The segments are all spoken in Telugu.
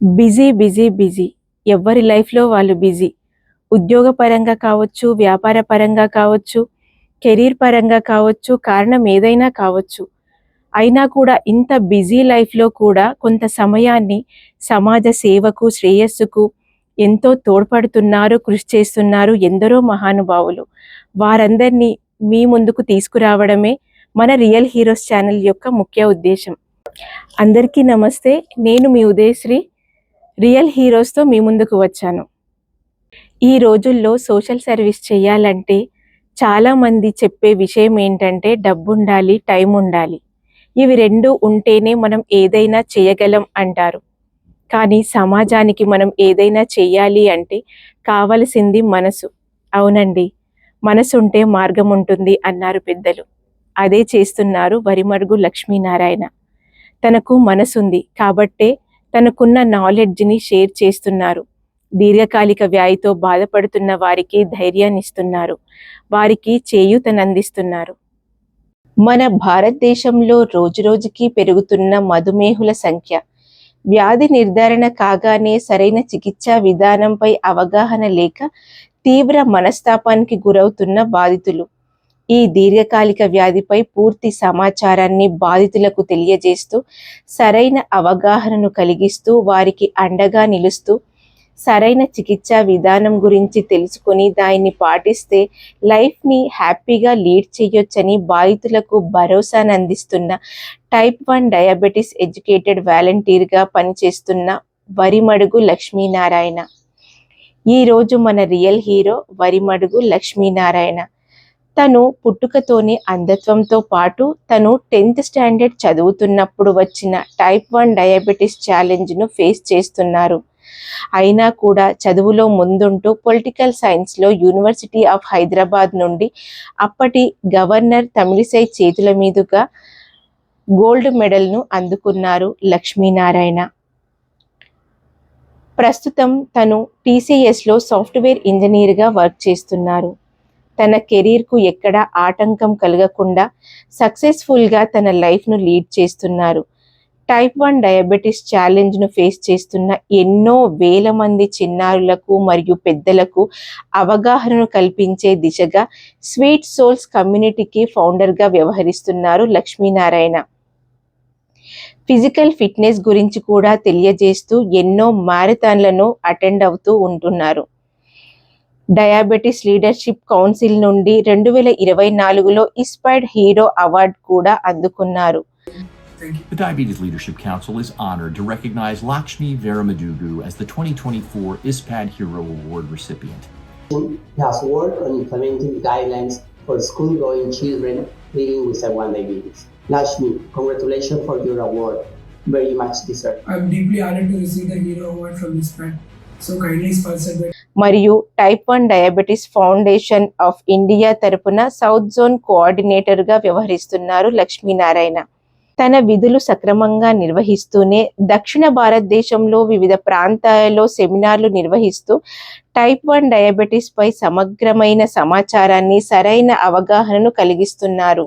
Busy, busy, busy. ఎవ్వరి లైఫ్‌లో వాళ్ళు బిజీ. ఉద్యోగ పరంగా కావచ్చు, వ్యాపార పరంగా కావచ్చు, కెరీర్ పరంగా కావచ్చు, కారణం ఏదైనా కావచ్చు. అయినా కూడా ఇంత బిజీ లైఫ్‌లో కూడా కొంత సమయాన్ని సమాజ సేవకు, శ్రేయస్సుకు ఎంతో తోడ్పడుతున్నారు, కృషి చేస్తున్నారు ఎందరో మహానుభావులు. వారందరినీ మీ ముందుకు తీసుకురావడమే మన రియల్ హీరోస్ ఛానల్ యొక్క ముఖ్య ఉద్దేశం. అందరికీ నమస్తే. నేను మీ ఉదయశ్రీ. రియల్ హీరోస్తో మీ ముందుకు వచ్చాను. ఈ రోజుల్లో సోషల్ సర్వీస్ చేయాలంటే చాలామంది చెప్పే విషయం ఏంటంటే డబ్బుండాలి, టైం ఉండాలి. ఇవి రెండు ఉంటేనే మనం ఏదైనా చేయగలం అంటారు. కానీ సమాజానికి మనం ఏదైనా చెయ్యాలి అంటే కావలసింది మనసు. అవునండి, మనసుంటే మార్గం ఉంటుంది అన్నారు పెద్దలు. అదే చేస్తున్నారు వరిమడుగు లక్ష్మీనారాయణ. తనకు మనసుంది కాబట్టే తనకున్న నాలెడ్జ్ని షేర్ చేస్తున్నారు. దీర్ఘకాలిక వ్యాధితో బాధపడుతున్న వారికి ధైర్యాన్ని ఇస్తున్నారు, వారికి చేయూతనందిస్తున్నారు. మన భారతదేశంలో రోజురోజుకి పెరుగుతున్న మధుమేహుల సంఖ్య, వ్యాధి నిర్ధారణ కాగానే సరైన చికిత్సా విధానంపై అవగాహన లేక తీవ్ర మనస్తాపానికి గురవుతున్న బాధితులు. ఈ దీర్ఘకాలిక వ్యాధిపై పూర్తి సమాచారాన్ని బాధితులకు తెలియజేస్తూ, సరైన అవగాహనను కలిగిస్తూ, వారికి అండగా నిలుస్తూ, సరైన చికిత్సా విధానం గురించి తెలుసుకొని దాన్ని పాటిస్తే లైఫ్ని హ్యాపీగా లీడ్ చేయొచ్చని బాధితులకు భరోసాను అందిస్తున్న టైప్ 1 డయాబెటీస్ ఎడ్యుకేటెడ్ వాలంటీర్గా పనిచేస్తున్న వరిమడుగు లక్ష్మీనారాయణ. ఈరోజు మన రియల్ హీరో వరిమడుగు లక్ష్మీనారాయణ. తను పుట్టుకతోనే అంధత్వంతో పాటు తను 10th స్టాండర్డ్ చదువుతున్నప్పుడు వచ్చిన టైప్ 1 డయాబెటీస్ ఛాలెంజ్ను ఫేస్ చేస్తున్నారు. అయినా కూడా చదువులో ముందుంటూ పొలిటికల్ సైన్స్లో యూనివర్సిటీ ఆఫ్ హైదరాబాద్ నుండి అప్పటి గవర్నర్ తమిళిసై చేతుల మీదుగా గోల్డ్ మెడల్ను అందుకున్నారు లక్ష్మీనారాయణ. ప్రస్తుతం తను TCSలో సాఫ్ట్వేర్ ఇంజనీర్గా వర్క్ చేస్తున్నారు. తన కెరీర్కు ఎక్కడ ఆటంకం కలగకుండా సక్సెస్ఫుల్గా తన లైఫ్ను లీడ్ చేస్తున్నారు. టైప్ 1 డయాబెటీస్ ఛాలెంజ్ను ఫేస్ చేస్తున్న ఎన్నో వేల మంది చిన్నారులకు మరియు పెద్దలకు అవగాహనను కల్పించే దిశగా స్వీట్ సోల్స్ కమ్యూనిటీకి ఫౌండర్గా వ్యవహరిస్తున్నారు లక్ష్మీనారాయణ. ఫిజికల్ ఫిట్నెస్ గురించి కూడా తెలియజేస్తూ ఎన్నో మ్యారథాన్లను అటెండ్ అవుతూ ఉంటున్నారు. డయాబెటీస్ లీడర్షిప్ కౌన్సిల్ నుండి 2024లో ఇన్స్పైర్డ్ హీరో అవార్డు కూడా అందుకున్నారు. The Diabetes Leadership Council is honored to recognize Lakshmi Veramadugu as the 2024 ISPAD Hero Award recipient. He has worked on implementing guidelines for school-going children living with type 1 diabetes. Lakshmi, congratulations for your award. Very much deserved. I'm deeply honored to receive the Hero Award from ISPAD. So kindly sponsored by మరియు type 1 diabetes foundation of India తరపున సౌత్ జోన్ కోఆర్డినేటర్గా వ్యవహరిస్తున్నారు లక్ష్మీనారాయణ. తన విధులు సక్రమంగా నిర్వహిస్తూనే దక్షిణ భారతదేశంలో వివిధ ప్రాంతాలలో సెమినార్లు నిర్వహిస్తూ టైప్ 1 డయాబెటీస్ పై సమగ్రమైన సమాచారాన్ని, సరైన అవగాహనను కలిగిస్తున్నారు.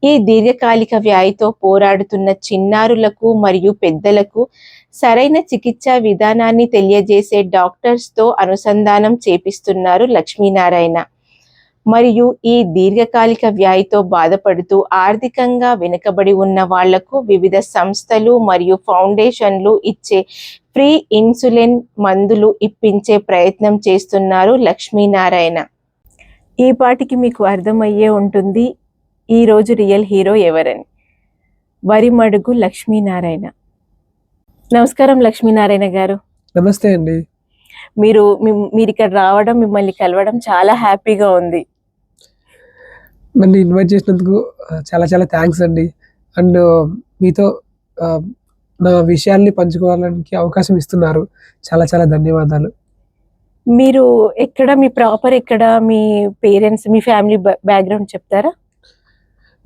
ఈ దీర్ఘకాలిక వ్యాధితో పోరాడుతున్న చిన్నారులకు మరియు పెద్దలకు సరైన చికిత్సా విధానాన్ని తెలియజేసే డాక్టర్స్తో అనుసంధానం చేపిస్తున్నారు లక్ష్మీనారాయణ. మరియు ఈ దీర్ఘకాలిక వ్యాధితో బాధపడుతూ ఆర్థికంగా వెనుకబడి ఉన్న వాళ్లకు వివిధ సంస్థలు మరియు ఫౌండేషన్లు ఇచ్చే ఫ్రీ ఇన్సులిన్ మందులు ఇప్పించే ప్రయత్నం చేస్తున్నారు లక్ష్మీనారాయణ. ఈ పాటికి మీకు అర్థమయ్యే ఉంటుంది ఈరోజు రియల్ హీరో ఎవరని. వరిమడుగు లక్ష్మీనారాయణ. నమస్కారం లక్ష్మీనారాయణ గారు. నమస్తే అండి. మీరు ఇక్కడ రావడం, మిమ్మల్ని కలవడం చాలా హ్యాపీగా ఉంది. నన్ను ఇన్వైట్ చేసినందుకు చాలా చాలా థ్యాంక్స్ అండి. అండ్ మీతో నా విషయాల్ని పంచుకోవడానికి అవకాశం ఇస్తున్నారు. చాలా చాలా ధన్యవాదాలు. మీరు ఎక్కడ, మీ ప్రాపర్ ఎక్కడ, మీ పేరెంట్స్, మీ ఫ్యామిలీ బ్యాక్గ్రౌండ్ చెప్తారా?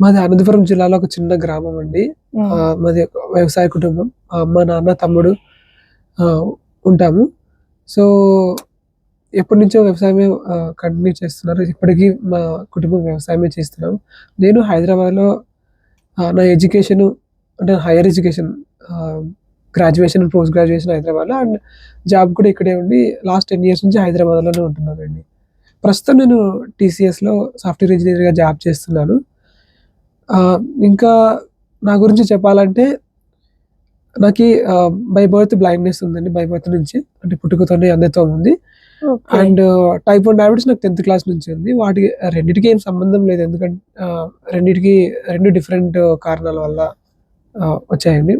మాది అనంతపురం జిల్లాలో ఒక చిన్న గ్రామం అండి. మాది వ్యవసాయ కుటుంబం. అమ్మ, నాన్న, తమ్ముడు ఉంటాము. సో ఎప్పటి నుంచో వ్యవసాయమే కంటిన్యూ చేస్తున్నారు. ఇప్పటికీ మా కుటుంబం వ్యవసాయమే చేస్తున్నాం. నేను హైదరాబాద్లో నా ఎడ్యుకేషను అంటే higher education graduation and post graduation హైదరాబాద్లో, అండ్ జాబ్ కూడా ఇక్కడే ఉండి లాస్ట్ 10 years నుంచి హైదరాబాద్లోనే ఉంటున్నానండి. ప్రస్తుతం నేను TCSలో సాఫ్ట్వేర్ ఇంజనీర్గా జాబ్ చేస్తున్నాను. ఇంకా నా గురించి చెప్పాలంటే నాకు బై బర్త్ బ్లైండ్నెస్ ఉందండి. బై బర్త్ నుంచి, అంటే పుట్టుకతోనే అంధత్వం ఉంది. ఓకే. అండ్ టైప్ 1 డయాబెటీస్ నాకు 10th క్లాస్ నుంచి ఉంది. వాటికి రెండిటికి ఏం సంబంధం లేదు, ఎందుకంటే రెండు డిఫరెంట్ కారణాల వల్ల వచ్చాయండి.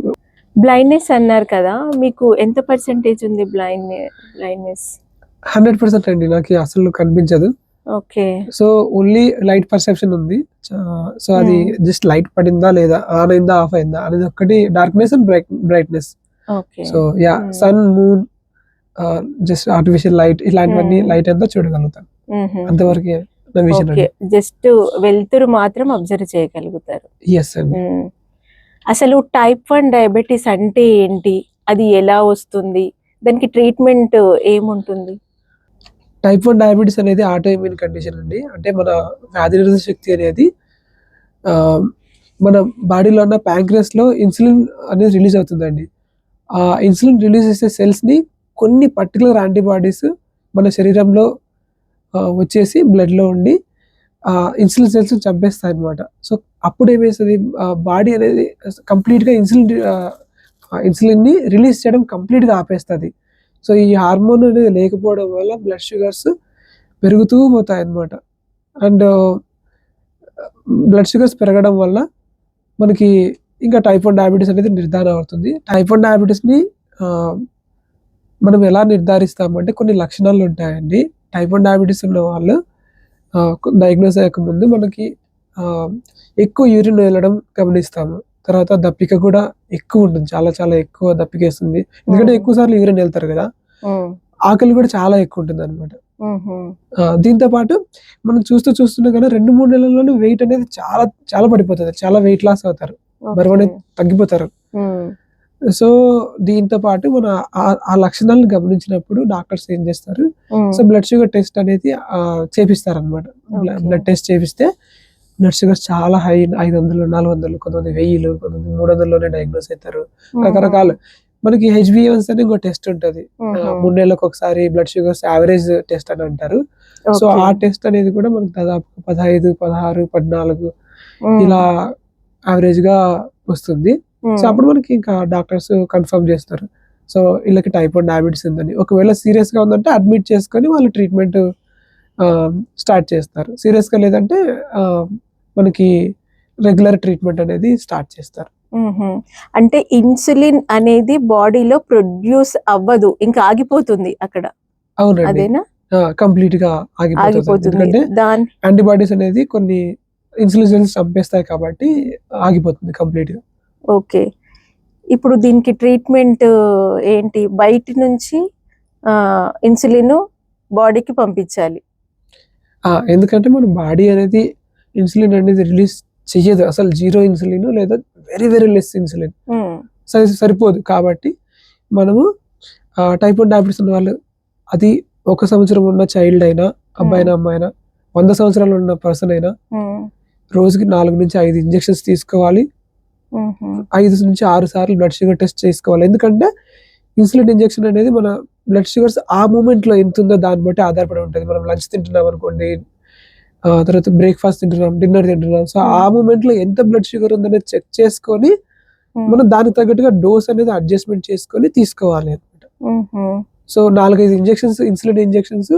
బ్లైండ్నెస్ అన్నారు కదా, మీకు ఎంత పర్సెంటేజ్ ఉంది బ్లైండ్నెస్? 100% అండి, నాకు అసలు కనిపించదు. Okay. So only light perception ఉంది. సో అది జస్ట్ లైట్ పడిందా లేదా, ఆన్ అయిందా ఆఫ్ అయిందా అనేది ఒక్కటి, darkness and brightness. Okay. So sun, moon, just artificial light, ఇలాంటివన్నీ లైట్ అంతా చూడగలుగుతాను. అంతవరకే నా విజన్ ఓకే. జస్ట్ వెలుతురు మాత్రం అబ్జర్వ్ చేయగలుగుతారు. ఎస్ అండి. అసలు టైప్ 1 డయాబెటీస్ అంటే ఏంటి, అది ఎలా వస్తుంది, దానికి ట్రీట్మెంట్ ఏముంటుంది? టైప్ 1 డయాబెటీస్ అనేది ఆటో ఇమ్యూన్ కండిషన్ అండి. అంటే మన వ్యాధి నిరోధక శక్తి అనేది మన బాడీలో ఉన్న ప్యాంక్రియాస్లో ఇన్సులిన్ అనేది రిలీజ్ అవుతుందండి. ఆ ఇన్సులిన్ రిలీజ్ చేసే సెల్స్ని కొన్ని పర్టికులర్ యాంటీబాడీస్ మన శరీరంలో వచ్చేసి బ్లడ్లో ఉండి ఇన్సులిన్ సెల్స్ చంపేస్తాయి అనమాట. సో అప్పుడు ఏమేస్తుంది, బాడీ అనేది కంప్లీట్గా ఇన్సులిన్ని రిలీజ్ చేయడం కంప్లీట్గా ఆపేస్తుంది. సో ఈ హార్మోన్ అనేది లేకపోవడం వల్ల బ్లడ్ షుగర్స్ పెరుగుతూ పోతాయి అన్నమాట. అండ్ బ్లడ్ షుగర్స్ పెరగడం వల్ల మనకి ఇంకా టైప్ 1 డయాబెటీస్ అనేది నిర్ధారణ అవుతుంది. టైప్ 1 డయాబెటీస్ని మనం ఎలా నిర్ధారిస్తామంటే కొన్ని లక్షణాలు ఉంటాయండి. టైప్ 1 డయాబెటీస్ ఉన్న వాళ్ళు డయాగ్నోస్ అయ్యక ముందు మనకి ఎక్కువ యూరిన్ వెళ్ళడం గమనిస్తాము. తర్వాత దప్పిక కూడా ఎక్కువ ఉంటుంది, చాలా చాలా ఎక్కువ దప్పిక వేస్తుంది, ఎందుకంటే ఎక్కువ సార్లు యూరిన్ వెళ్తారు కదా. ఆకలి కూడా చాలా ఎక్కువ ఉంటుంది అనమాట. దీంతో పాటు మనం చూస్తున్నా కానీ 2-3 నెలల్లోనే వెయిట్ అనేది చాలా చాలా పడిపోతుంది, చాలా వెయిట్ లాస్ అవుతారు, బరువు అనేది తగ్గిపోతారు. సో దీంతో పాటు మన ఆ లక్షణాలను గమనించినప్పుడు డాక్టర్స్ ఏం చేస్తారు, సో బ్లడ్ షుగర్ టెస్ట్ అనేది చేపిస్తారు అనమాట. బ్లడ్ టెస్ట్ చేపిస్తే బ్లడ్ షుగర్ చాలా హై, 500, 400, కొంతమంది 1000, కొంతమంది 300లోనే డయాగ్నోస్ అవుతారు. రకరకాల మనకి HbA1c అని ఇంకో టెస్ట్ ఉంటుంది, 3 నెలలకు ఒకసారి బ్లడ్ షుగర్స్ యావరేజ్ టెస్ట్ అని అంటారు. సో ఆ టెస్ట్ అనేది కూడా మనకు దాదాపు 15, 16, 14 ఇలా యావరేజ్ గా వస్తుంది. సో అప్పుడు మనకి ఇంకా డాక్టర్స్ కన్ఫర్మ్ చేస్తారు, సో వీళ్ళకి టైప్ 1 డయాబెటీస్ ఉందని. ఒకవేళ సీరియస్ గా ఉందంటే అడ్మిట్ చేసుకొని వాళ్ళు ట్రీట్మెంట్ స్టార్ట్ చేస్తారు. సీరియస్ గా లేదంటే మనకి రెగ్యులర్ ట్రీట్మెంట్ అనేది స్టార్ట్ చేస్తారు. అంటే ఇన్సులిన్ అనేది బాడీలో ప్రొడ్యూస్ అవ్వదు, ఇంకా ఆగిపోతుంది అక్కడ. అవునండి, అదేనా? కంప్లీట్ గా ఆగిపోతుంది, ఎందుకంటే యాంటీబాడీస్ అనేది కొన్ని ఇన్సులిన్ సెల్స్ చంపేస్తాయి కాబట్టి ఆగిపోతుంది కంప్లీట్ గా. ఓకే. ఇప్పుడు దీనికి ట్రీట్మెంట్ ఏంటి? బయట నుంచి ఇన్సులిన్ బాడీకి పంపించాలి, ఎందుకంటే మన బాడీ అనేది ఇన్సులిన్ అనేది రిలీజ్ చెయ్యదు అసలు. 0 ఇన్సులిన్ లేదా వెరీ వెరీ లెస్ ఇన్సులిన్ సరిపోదు. కాబట్టి మనము టైప్ 1 డయాబెటీస్ ఉన్న వాళ్ళు, అది 1 సంవత్సరం ఉన్న చైల్డ్ అయినా, అబ్బాయినా అమ్మాయినా, 100 సంవత్సరాలు ఉన్న పర్సన్ అయినా రోజుకి 4 నుంచి 5 ఇంజెక్షన్స్ తీసుకోవాలి. 5 నుంచి 6 సార్లు బ్లడ్ షుగర్ టెస్ట్ చేసుకోవాలి. ఎందుకంటే ఇన్సులిన్ ఇంజెక్షన్ అనేది మన బ్లడ్ షుగర్స్ ఆ మూమెంట్లో ఎంత ఉందో దాన్ని బట్టి ఆధారపడి ఉంటుంది. మనం లంచ్ తింటున్నాం అనుకోండి, తర్వాత బ్రేక్ఫాస్ట్ తింటున్నాం, డిన్నర్ తింటున్నాం, సో ఆ మూమెంట్లో ఎంత బ్లడ్ షుగర్ ఉందనేది చెక్ చేసుకొని మనం దానికి తగ్గట్టుగా డోస్ అనేది అడ్జస్ట్మెంట్ చేసుకొని తీసుకోవాలి అనమాట. సో 4-5 ఇంజెక్షన్స్, ఇన్సులిన్ ఇంజెక్షన్స్,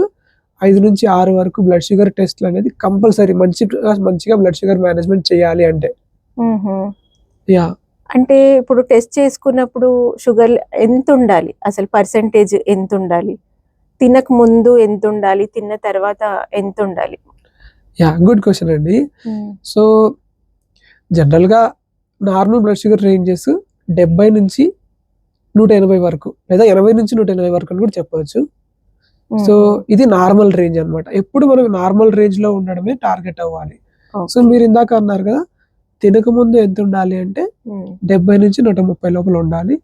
5 నుంచి 6 వరకు బ్లడ్ షుగర్ టెస్ట్లు అనేది కంపల్సరీ మంచిగా బ్లడ్ షుగర్ మేనేజ్మెంట్ చేయాలి అంటే. యా, అంటే ఇప్పుడు టెస్ట్ చేసుకున్నప్పుడు షుగర్ ఎంత ఉండాలి, అసలు పర్సెంటేజ్ ఎంత ఉండాలి, తినక ముందు ఎంత ఉండాలి, తిన్న తర్వాత ఎంత ఉండాలి? యా, గుడ్ క్వశ్చన్ అండి. సో జనరల్గా నార్మల్ బ్లడ్ షుగర్ రేంజెస్ 70 నుంచి 180 వరకు, లేదా 80 నుంచి 180 వరకు అని కూడా చెప్పవచ్చు. సో ఇది నార్మల్ రేంజ్ అనమాట. ఎప్పుడు మనం నార్మల్ రేంజ్ లో ఉండడమే టార్గెట్ అవ్వాలి. సో మీరు ఇందాక అన్నారు కదా, తినక ముందు ఎంత ఉండాలి అంటే 70 నుంచి 130 లోపల ఉండాలి.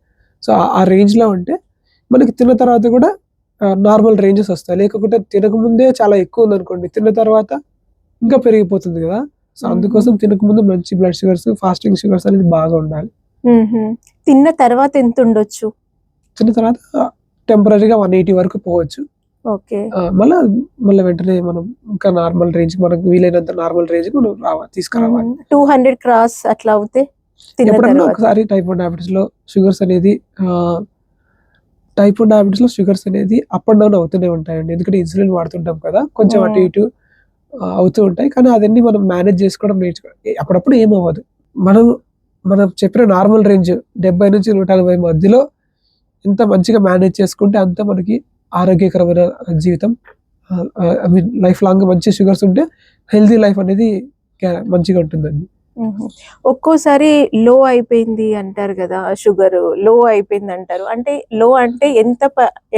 సో ఆ రేంజ్ లో ఉంటే మనకి తిన్న తర్వాత కూడా నార్మల్ రేంజెస్ వస్తాయి. లేకపోతే తినక ముందే చాలా ఎక్కువ ఉంది అనుకోండి, తిన్న తర్వాత ఇంకా పెరిగిపోతుంది కదా. సో అందుకోసం తినక ముందు మంచి బ్లడ్ షుగర్స్, ఫాస్టింగ్ షుగర్స్ అనేది బాగా ఉండాలి. తిన్న తర్వాత ఎంత ఉండొచ్చు? తిన్న తర్వాత టెంపరీగా 180 వరకు పోవచ్చు. ఓకే. మళ్ళీ వెంటనే మనం ఇంకా నార్మల్ రేంజ్, మనకు వీలైనంత నార్మల్ రేంజ్ మనం తీసుకురావాలి. 200 క్రాస్ అట్లా అవుతే తిన్న ఎప్పుడన్నా తర్వాత ఒకసారి టైప్ 1 డయాబెటీస్ లో షుగర్స్ అనేది అప్ అండ్ డౌన్ అవుతూనే ఉంటాయండి. ఎందుకంటే ఇన్సులిన్ వాడుతుంటాం కదా, కొంచెం అటు ఇటు అవుతూ ఉంటాయి. కానీ అదన్నీ మనం మేనేజ్ చేసుకోవడం నేర్చుకోవాలి. అప్పుడప్పుడు ఏమవ్వదు. మనం చెప్పిన నార్మల్ రేంజ్ 70 నుంచి 180 మధ్యలో ఎంత మంచిగా మేనేజ్ చేసుకుంటే అంత మనకి ఆరోగ్యకరమైన జీవితం, లైఫ్ లాంగ్ మంచి షుగర్స్ ఉంటే హెల్తీ లైఫ్ అనేది మంచిగా ఉంటుందండి. ఒక్కోసారి లో అయిపోయింది అంటారు కదా, షుగర్ లో అయిపోయింది అంటారు. అంటే లో అంటే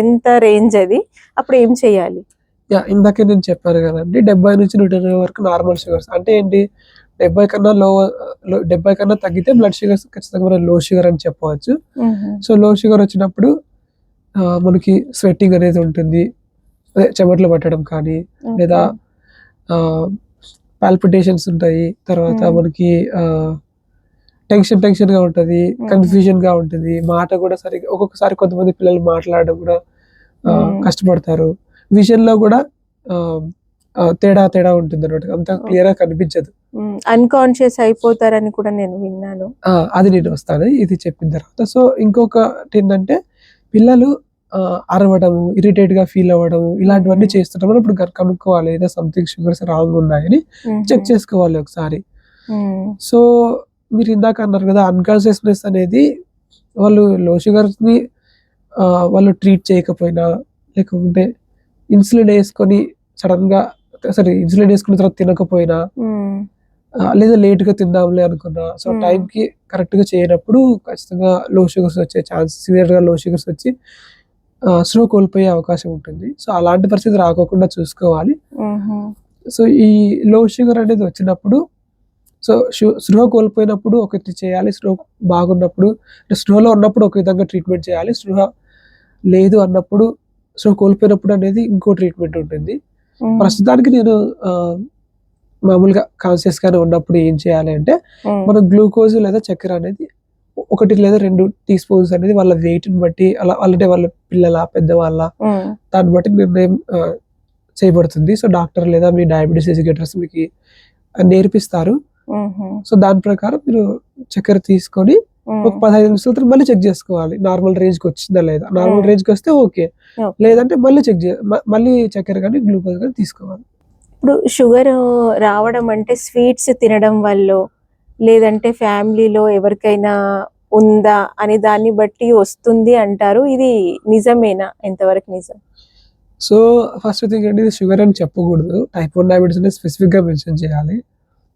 ఎంత రేంజ్ అది, అప్పుడు ఏం చేయాలి? ఇందాకే నేను చెప్పాను కదండి, 70 నుంచి 120 వరకు నార్మల్ షుగర్స్. అంటే ఏంటి, 70 కన్నా తగ్గితే బ్లడ్ షుగర్స్ ఖచ్చితంగా మనం లో షుగర్ అని చెప్పవచ్చు. సో లో షుగర్ వచ్చినప్పుడు మనకి స్వెట్టింగ్ అనేది ఉంటుంది, చెమటలు పట్టడం కానీ, లేదా పాల్పిటేషన్స్ ఉంటాయి. తర్వాత మనకి టెన్షన్ గా ఉంటుంది, కన్ఫ్యూజన్ గా ఉంటుంది. మాట కూడా సరిగ్గా, ఒక్కొక్కసారి కొంతమంది పిల్లలు మాట్లాడడం కూడా కష్టపడతారు. విజన్ లో కూడా తేడా ఉంటుంది అన్నమాట, అంత క్లియర్ గా కనిపించదు. అన్కాన్షియస్ అయిపోతారని కూడా నేను విన్నాను. అది నేను వస్తాను ఇది చెప్పిన తర్వాత. సో ఇంకొకటి ఏంటంటే, పిల్లలు అరవడము, ఇరిటేట్ గా ఫీల్ అవ్వడము, ఇలాంటివన్నీ చేస్తుంటాం. ఇప్పుడు కనుక్కోవాలి, ఏదో సంథింగ్ షుగర్స్ రాంగ్ ఉన్నాయని చెక్ చేసుకోవాలి ఒకసారి. సో మీరు ఇందాక అన్నారు కదా, అన్కాన్షియస్నెస్ అనేది వాళ్ళు లో షుగర్స్ ని వాళ్ళు ట్రీట్ చేయకపోయినా, లేకుంటే ఇన్సులిన్ వేసుకొని ఇన్సులిన్ వేసుకున్న తర్వాత తినకపోయినా, లేదా లేట్ గా తిందాంలే అనుకున్నా, సో టైం కి కరెక్ట్ గా చేయనప్పుడు ఖచ్చితంగా లో షుగర్స్ వచ్చే ఛాన్స్, సివియర్ గా లో షుగర్స్ వచ్చి స్లో కోల్పోయే అవకాశం ఉంటుంది. సో అలాంటి పరిస్థితి రాకోకుండా చూసుకోవాలి. సో ఈ లో షుగర్ అనేది వచ్చినప్పుడు, సో స్లో కోల్పోయినప్పుడు ఒకటి చేయాలి, స్లో బాగున్నప్పుడు, స్లోలో ఉన్నప్పుడు ఒక విధంగా ట్రీట్మెంట్ చేయాలి, స్లో లేదు అన్నప్పుడు, స్లో కోల్పోయినప్పుడు అనేది ఇంకో ట్రీట్మెంట్ ఉంటుంది. ప్రస్తుతానికి నేను మామూలుగా కాన్షియస్ గానే ఉన్నప్పుడు ఏం చేయాలి అంటే, మనం గ్లూకోజ్ లేదా చక్కెర అనేది 1 లేదా 2 టీ స్పూన్స్ అనేది వాళ్ళ వెయిట్ ని బట్టి, అలా అంటే వాళ్ళ పిల్లల పెద్దవాళ్ళ దాన్ని బట్టి నిర్ణయం చేయబడుతుంది. సో డాక్టర్ లేదా మీ డయాబెటీస్ ఎడ్యుకేటర్స్ మీకు నేర్పిస్తారు. సో దాని ప్రకారం మీరు చక్కెర తీసుకొని ఒక 15 నిమిషాల తర్వాత మళ్ళీ చెక్ చేసుకోవాలి, నార్మల్ రేంజ్ కి వచ్చిందా లేదా. నార్మల్ రేంజ్ కి వస్తే ఓకే, లేదంటే మళ్ళీ చక్కెర కానీ గ్లూకోజ్ కానీ తీసుకోవాలి. ఇప్పుడు షుగర్ రావడం అంటే స్వీట్స్ తినడం వల్ల, లేదంటే ఫ్యామిలీలో ఎవరికైనా ఉందా అని దాన్ని బట్టి వస్తుంది అంటారు. ఇది నిజమేనా? ఎంతవరకు నిజం? సో ఫస్ట్ థింగ్ ఏంటి, ఇది షుగర్ అని చెప్పకూడదు. టైప్ 1 డయాబెటీస్ అనేది స్పెసిఫిక్ గా మెన్షన్ చేయాలి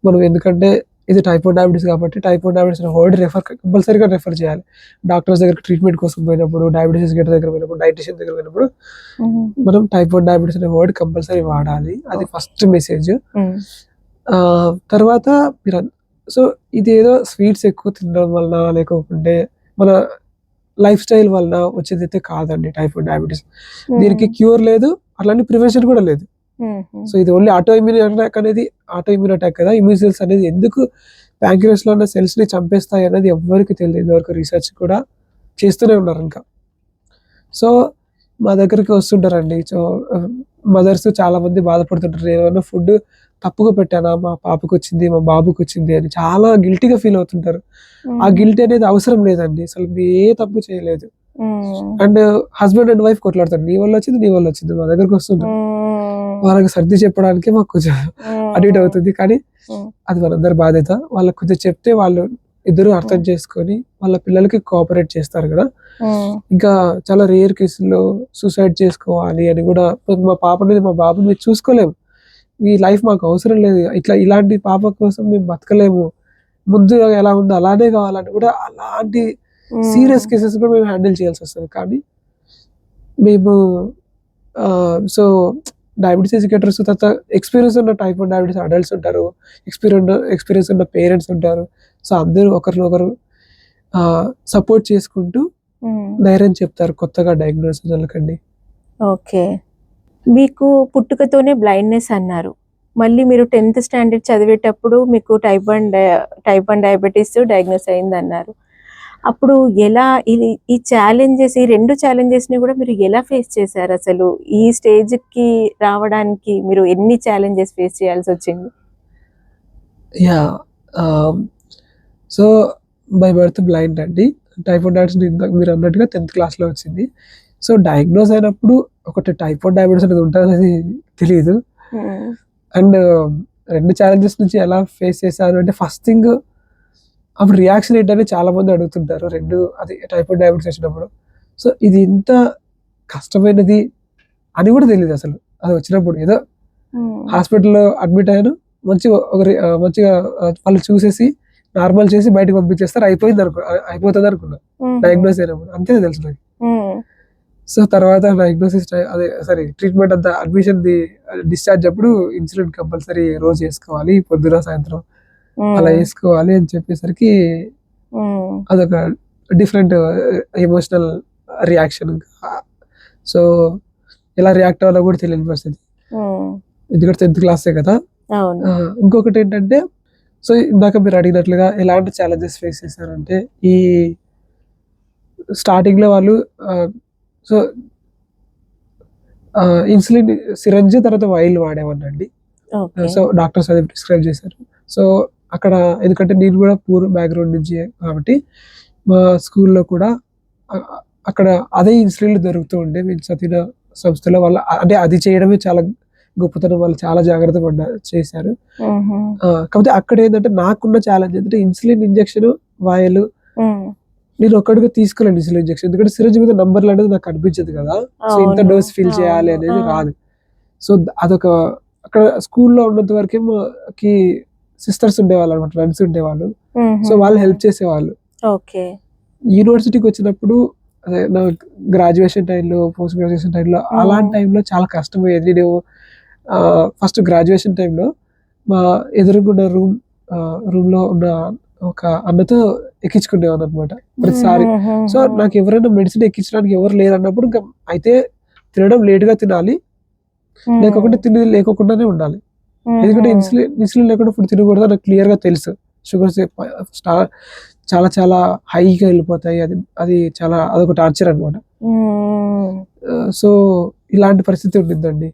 మనం. ఎందుకంటే ఇది టైప్ 1 డయాబెటీస్ కాబట్టి టైప్ 1 డయాబెటీస్ వర్డ్ కంపల్సరీగా రెఫర్ చేయాలి. డాక్టర్స్ దగ్గర ట్రీట్మెంట్ కోసం పోయినప్పుడు, డయాబెటీస్ ఎడ్యుకేటర్ దగ్గర పోయినప్పుడు, డైటిషియన్ దగ్గర పోయినప్పుడు మనం టైప్ 1 డయాబెటీస్ అనే వర్డ్ కంపల్సరీ వాడాలి. అది ఫస్ట్ మెసేజ్. తర్వాత సో ఇదేదో స్వీట్స్ ఎక్కువ తినడం వలన, లేకపోతే మన లైఫ్ స్టైల్ వలన వచ్చేది అయితే కాదండి టైప్ 1 డయాబెటీస్. దీనికి క్యూర్ లేదు, అలానే ప్రివెన్షన్ కూడా లేదు. సో ఇది ఓన్లీ ఆటోఇమ్యూన్ అటాక్ కదా. ఇమ్యూన్ సెల్స్ అనేది ఎందుకు ప్యాంక్రియాస్ లో ఉన్న సెల్స్ ని చంపేస్తాయి అనేది ఎవరికి తెలియదు. ఇంతవరకు రీసెర్చ్ కూడా చేస్తూనే ఉన్నారు ఇంకా. సో మా దగ్గరికి వస్తుంటారండి, సో మదర్స్ చాలా మంది బాధపడుతుంటారు, ఏమైనా ఫుడ్ తప్పుగా పెట్టానా, మా పాపకు వచ్చింది, మా బాబుకి వచ్చింది అని చాలా గిల్టీగా ఫీల్ అవుతుంటారు. ఆ గిల్టీ అనేది అవసరం లేదండి, అసలు ఏ తప్పు చేయలేదు. అండ్ హస్బెండ్ అండ్ వైఫ్ కొట్లాడతారు, నీ వల్ల వచ్చింది మా దగ్గరకు వస్తుంటారు. వాళ్ళకి సర్ది చెప్పడానికి మాకు కొంచెం అటు ఇటు అవుతుంది, కానీ అది మనందరి బాధ్యత. వాళ్ళకి కొంచెం చెప్తే వాళ్ళు ఇద్దరు అర్థం చేసుకొని వాళ్ళ పిల్లలకి కోఆపరేట్ చేస్తారు కదా. ఇంకా చాలా రేర్ కేసుల్లో సూసైడ్ చేసుకోవాలి అని కూడా, మా పాపని మా బాబుని మేము చూసుకోలేము, ఈ లైఫ్ మాకు అవసరం లేదు, ఇలాంటి పాప కోసం మేము బతకలేము, ముందు ఎలా ఉందో అలానే కావాలని కూడా, అలాంటి సీరియస్ కేసెస్ కూడా మేము హ్యాండిల్ చేయాల్సి వస్తుంది. కానీ మేము సో డయాబెటీస్ ఎడ్యుకేటర్స్, తర్వాత ఎక్స్పీరియన్స్ ఉన్న టైప్ 1 డయాబెటీస్ అడల్ట్స్ ఉంటారు, ఎక్స్పీరియన్స్ ఉన్న పేరెంట్స్ ఉంటారు. సో అందరూ ఒకరినొకరు సపోర్ట్ చేసుకుంటూ ధైర్యం చెప్తారు కొత్తగా డయాగ్నోసిస్ వాళ్ళకండి. ఓకే. మీకు పుట్టుకతోనే బ్లైండ్నెస్ అన్నారు, మళ్ళీ మీరు 10th స్టాండర్డ్ చదివేటప్పుడు మీకు టైప్ 1 డయాబెటీస్ డయాగ్నోస్ అయింది అన్నారు. అప్పుడు ఎలా ఈ ఛాలెంజెస్, ఈ 2 ఛాలెంజెస్‌ని కూడా మీరు ఎలా ఫేస్ చేశారు అసలు? ఈ స్టేజ్‌కి రావడానికి మీరు ఎన్ని ఛాలెంజెస్ ఫేస్ చేయాల్సొచ్చింది? Yeah! So, by birth blind అండి. టైఫాయిడ్ డయాబెటిస్ ఇందాక మీరన్నట్టుగా 10th క్లాస్‌లో వచ్చింది. సో, డయాగ్నోస్ అయినప్పుడు ఒకటి టైఫాయిడ్ డయాబెటిస్ అనేది ఉంటదనేది తెలీదు. హ్మ్. అండ్ 2 ఛాలెంజెస్ నుంచి ఎలా ఫేస్ చేశాను అంటే, ఫస్ట్ థింగ్ అప్పుడు రియాక్షన్ ఏంటని చాలామంది అడుగుతుంటారు. అది టైఫాయిడ్ డయాబెటిస్ వచ్చినప్పుడు. సో, ఇది ఇంత కష్టమైనది అని కూడా తెలీదసలు. అది వచ్చినప్పుడు. ఏదో హ్మ్. హాస్పిటల్‌లో అడ్మిట్ అయ్యాను. మంచిగా వాళ్ళు చూసేసి నార్మల్ చేసి బయటకి పంపించేస్తారు. అయిపోతదనుకున్నా. హుహు. డయాగ్నోస్ అయినప్పుడు. అంతే తెలుసు నాకు. హ్మ్. సో, తర్వాత డయాగ్నోసిస్ ట్రీట్మెంట్ అంతా డిశ్చార్జ్ అప్పుడు ఇన్సులిన్ కంపల్సరీ రోజు ఏసుకోవాలి. పొద్దున, సాయంత్రం అలా హ్మ్. ఏసుకోవాలి అని చెప్పేసరికి హ్మ్. అదొక డిఫరెంట్ ఎమోషనల్ రియాక్షన్. సో, ఎలా రియాక్ట్ అవ్వాలో కూడా తెలియని పరిస్థితి. హ్మ్. ఎందుకంటే 10th క్లాసే కదా! అవును. ఇంకొకటేంటంటే, సో, ఇందాక మీరు అడిగినట్లుగా ఎలాంటి ఛాలెంజెస్ ఫేస్ చేశారంటే, ఈ స్టార్టింగ్‌లో వాళ్ళు సో, ఇన్సులిన్ సిరంజ్ తర్వాత వైల్ వాడేవాడినండి. ఓకే. సో, డాక్టర్స్ అది ప్రిస్క్రైబ్ చేశారు. సో, అక్కడ ఎందుకంటే నేను కూడా పూర్ బ్యాక్‌గ్రౌండ్ నుంచి కాబట్టి, మా స్కూల్‌లో కూడా అ అక్కడ అదే ఇన్సులిన్‌లు దొరుకుతూ ఉండే. మేము చదివిన సంస్థలో అంటే అది చేయడమే చాలా గొప్పతనం. వాళ్ళు చాలా జాగ్రత్త చేశారు. హుహు. కాకపోతే అక్కడేంటంటే నాకున్న ఛాలెంజ్ ఏంటంటే ఇన్సులిన్ ఇంజెక్షన్, వాయలు హ్మ్. నేను ఒక్కడిగా తీసుకోలేను ఇన్సులిన్ ఇంజెక్షన్. ఎందుకంటే సిరంజ్ మీద నంబర్లు అనేది నాకు కనిపించదు కదా! సో, ఇంత అవును. డోస్ ఫిల్ చేయాలి అవును. అనేది ఆ! రాదు. సో, అదొక అక్కడ స్కూల్‌లో ఉన్నంత వరకేమో సిస్టర్స్ ఉండేవాళ్ళనమాట. నన్స్ ఉండేవాళ్ళు. సో, వాళ్ళు హుహుహు. హెల్ప్ చేసేవాళ్ళు. ఓకే. యూనివర్సిటీకొచ్చినప్పుడు అదే నా గ్రాడ్యుయేషన్ టైంలో, పోస్ట్ గ్రాడ్యుయేషన్ టైంలో అలాంటి హ్మ్. టైంలో చాలా కష్టమయ్యేది. నేను ఫస్ట్ గ్రాడ్యుయేషన్ టైంలో మా ఎదురుగున్న రూమ్‌లో ఉన్న ఒక అన్నతో ఎక్కించుకునేవాడిననమాట ప్రతిసారి. సో, హుహుహుహు. నాకెవరైనా మెడిసిన్ ఎక్కించడానికి ఎవరు లేరన్నప్పుడు అయితే తినడం లేట్‌గా తినాలి. లేకపోతే హ్మ్. లేకోకుండానే ఉండాలి. ఎందుకంటే హుహు. ఇన్సులిన్ లేకుండా ఫుడ్ తినకూడదు నాకు క్లియర్‌గా తెలుసు. షుగర్స్ స్టా చాలా చాలా హైగా ఎళ్ళిపోతాయి. అది అదొక టార్చర్ అనమాట. హ్మ్. సో, ఇలాంటి పరిస్థితి ఉండిద్దండి.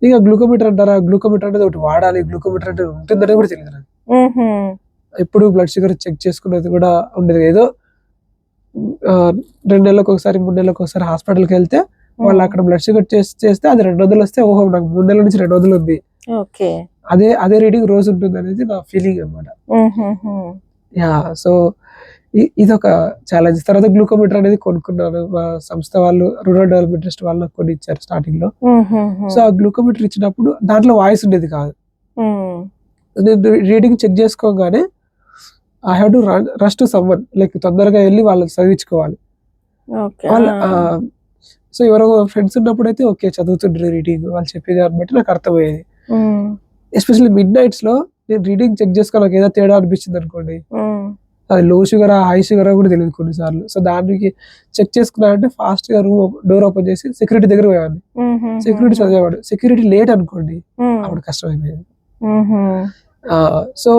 ఇక గ్లూకోమీటర్ అంటారా? గ్లూకోమీటర్ అనేది ఒకటి వాడాలి. గ్లూకోమీటర్ అంటే ఉంటుందని కూడా తెలీదు నాకు. హుహు. ఎప్పుడు బ్లడ్ షుగర్ చెక్ చేసుకునేది కూడా ఉండేది. ఏదో 2 నెలలకొకసారి, 3 నెలలకొకసారి హాస్పిటల్‌కెళ్తే వాళ్ళు హ్మ్. అక్కడ బ్లడ్ షుగర్ చేస్తే అది 200 వస్తే ఓహో! నాకు 3 నెలల నుంచి 200 ఉంది. ఓకే. అదే రీడింగ్ రోజు ఉంటుందనేది నా ఫీలింగ్ అనమాట. హుహుహు. యాహ్! సో, ఇదొక ఛాలెంజ్. తర్వాత గ్లూకోమీటర్ అనేది కొనుక్కున్నాను. మా సంస్థ వాళ్ళు రూరల్ డెవలప్‌మెంట్ ట్రస్ట్ వాళ్ళు నాకు కొనిచ్చారు స్టార్టింగ్‌లో. హుహుహు. సో, ఆ గ్లూకోమీటర్ ఇచ్చినప్పుడు దాంట్లో వాయిస్ ఉండేది కాదు. హ్మ్. నేను రీడింగ్ చెక్ చేసుకోగానే I have to rush to someone like తొందరగా ఎళ్లి వాళ్ళకి చదివించుకోవాలి. ఓకే. వాళ్ళు ఆ! సో, ఎవరో ఫ్రెండ్స్ ఉన్నప్పుడైతే ఓకే. చదువుతుండ్రు రీడింగ్ వాళ్ళు చెప్పేదాన్ని బట్టి నాకు అర్థమయ్యేది. హ్మ్. ఎస్పెషల్లీ మిడ్ నైట్స్‌లో నేను రీడింగ్ చెక్ చేసుకోవాలి నాకేదో తేడా అనిపించిందనుకోండి. హ్మ్. అది లో షుగరా, హై షుగరా కూడా తెలీదు కొన్ని సార్లు. సో, దానికి చెక్ చేసుకున్నానంటే ఫాస్ట్‌గా డోర్ ఓపెన్ చేసి సెక్యూరిటీ దగ్గర పోయేవాడిని. సెక్యూరిటీ హుహుహుహు. చదివేవాడు. సెక్యూరిటీ లేట్ అనుకోండి హ్మ్. అప్పుడు కష్టమైపోయేది. హుహు. సో,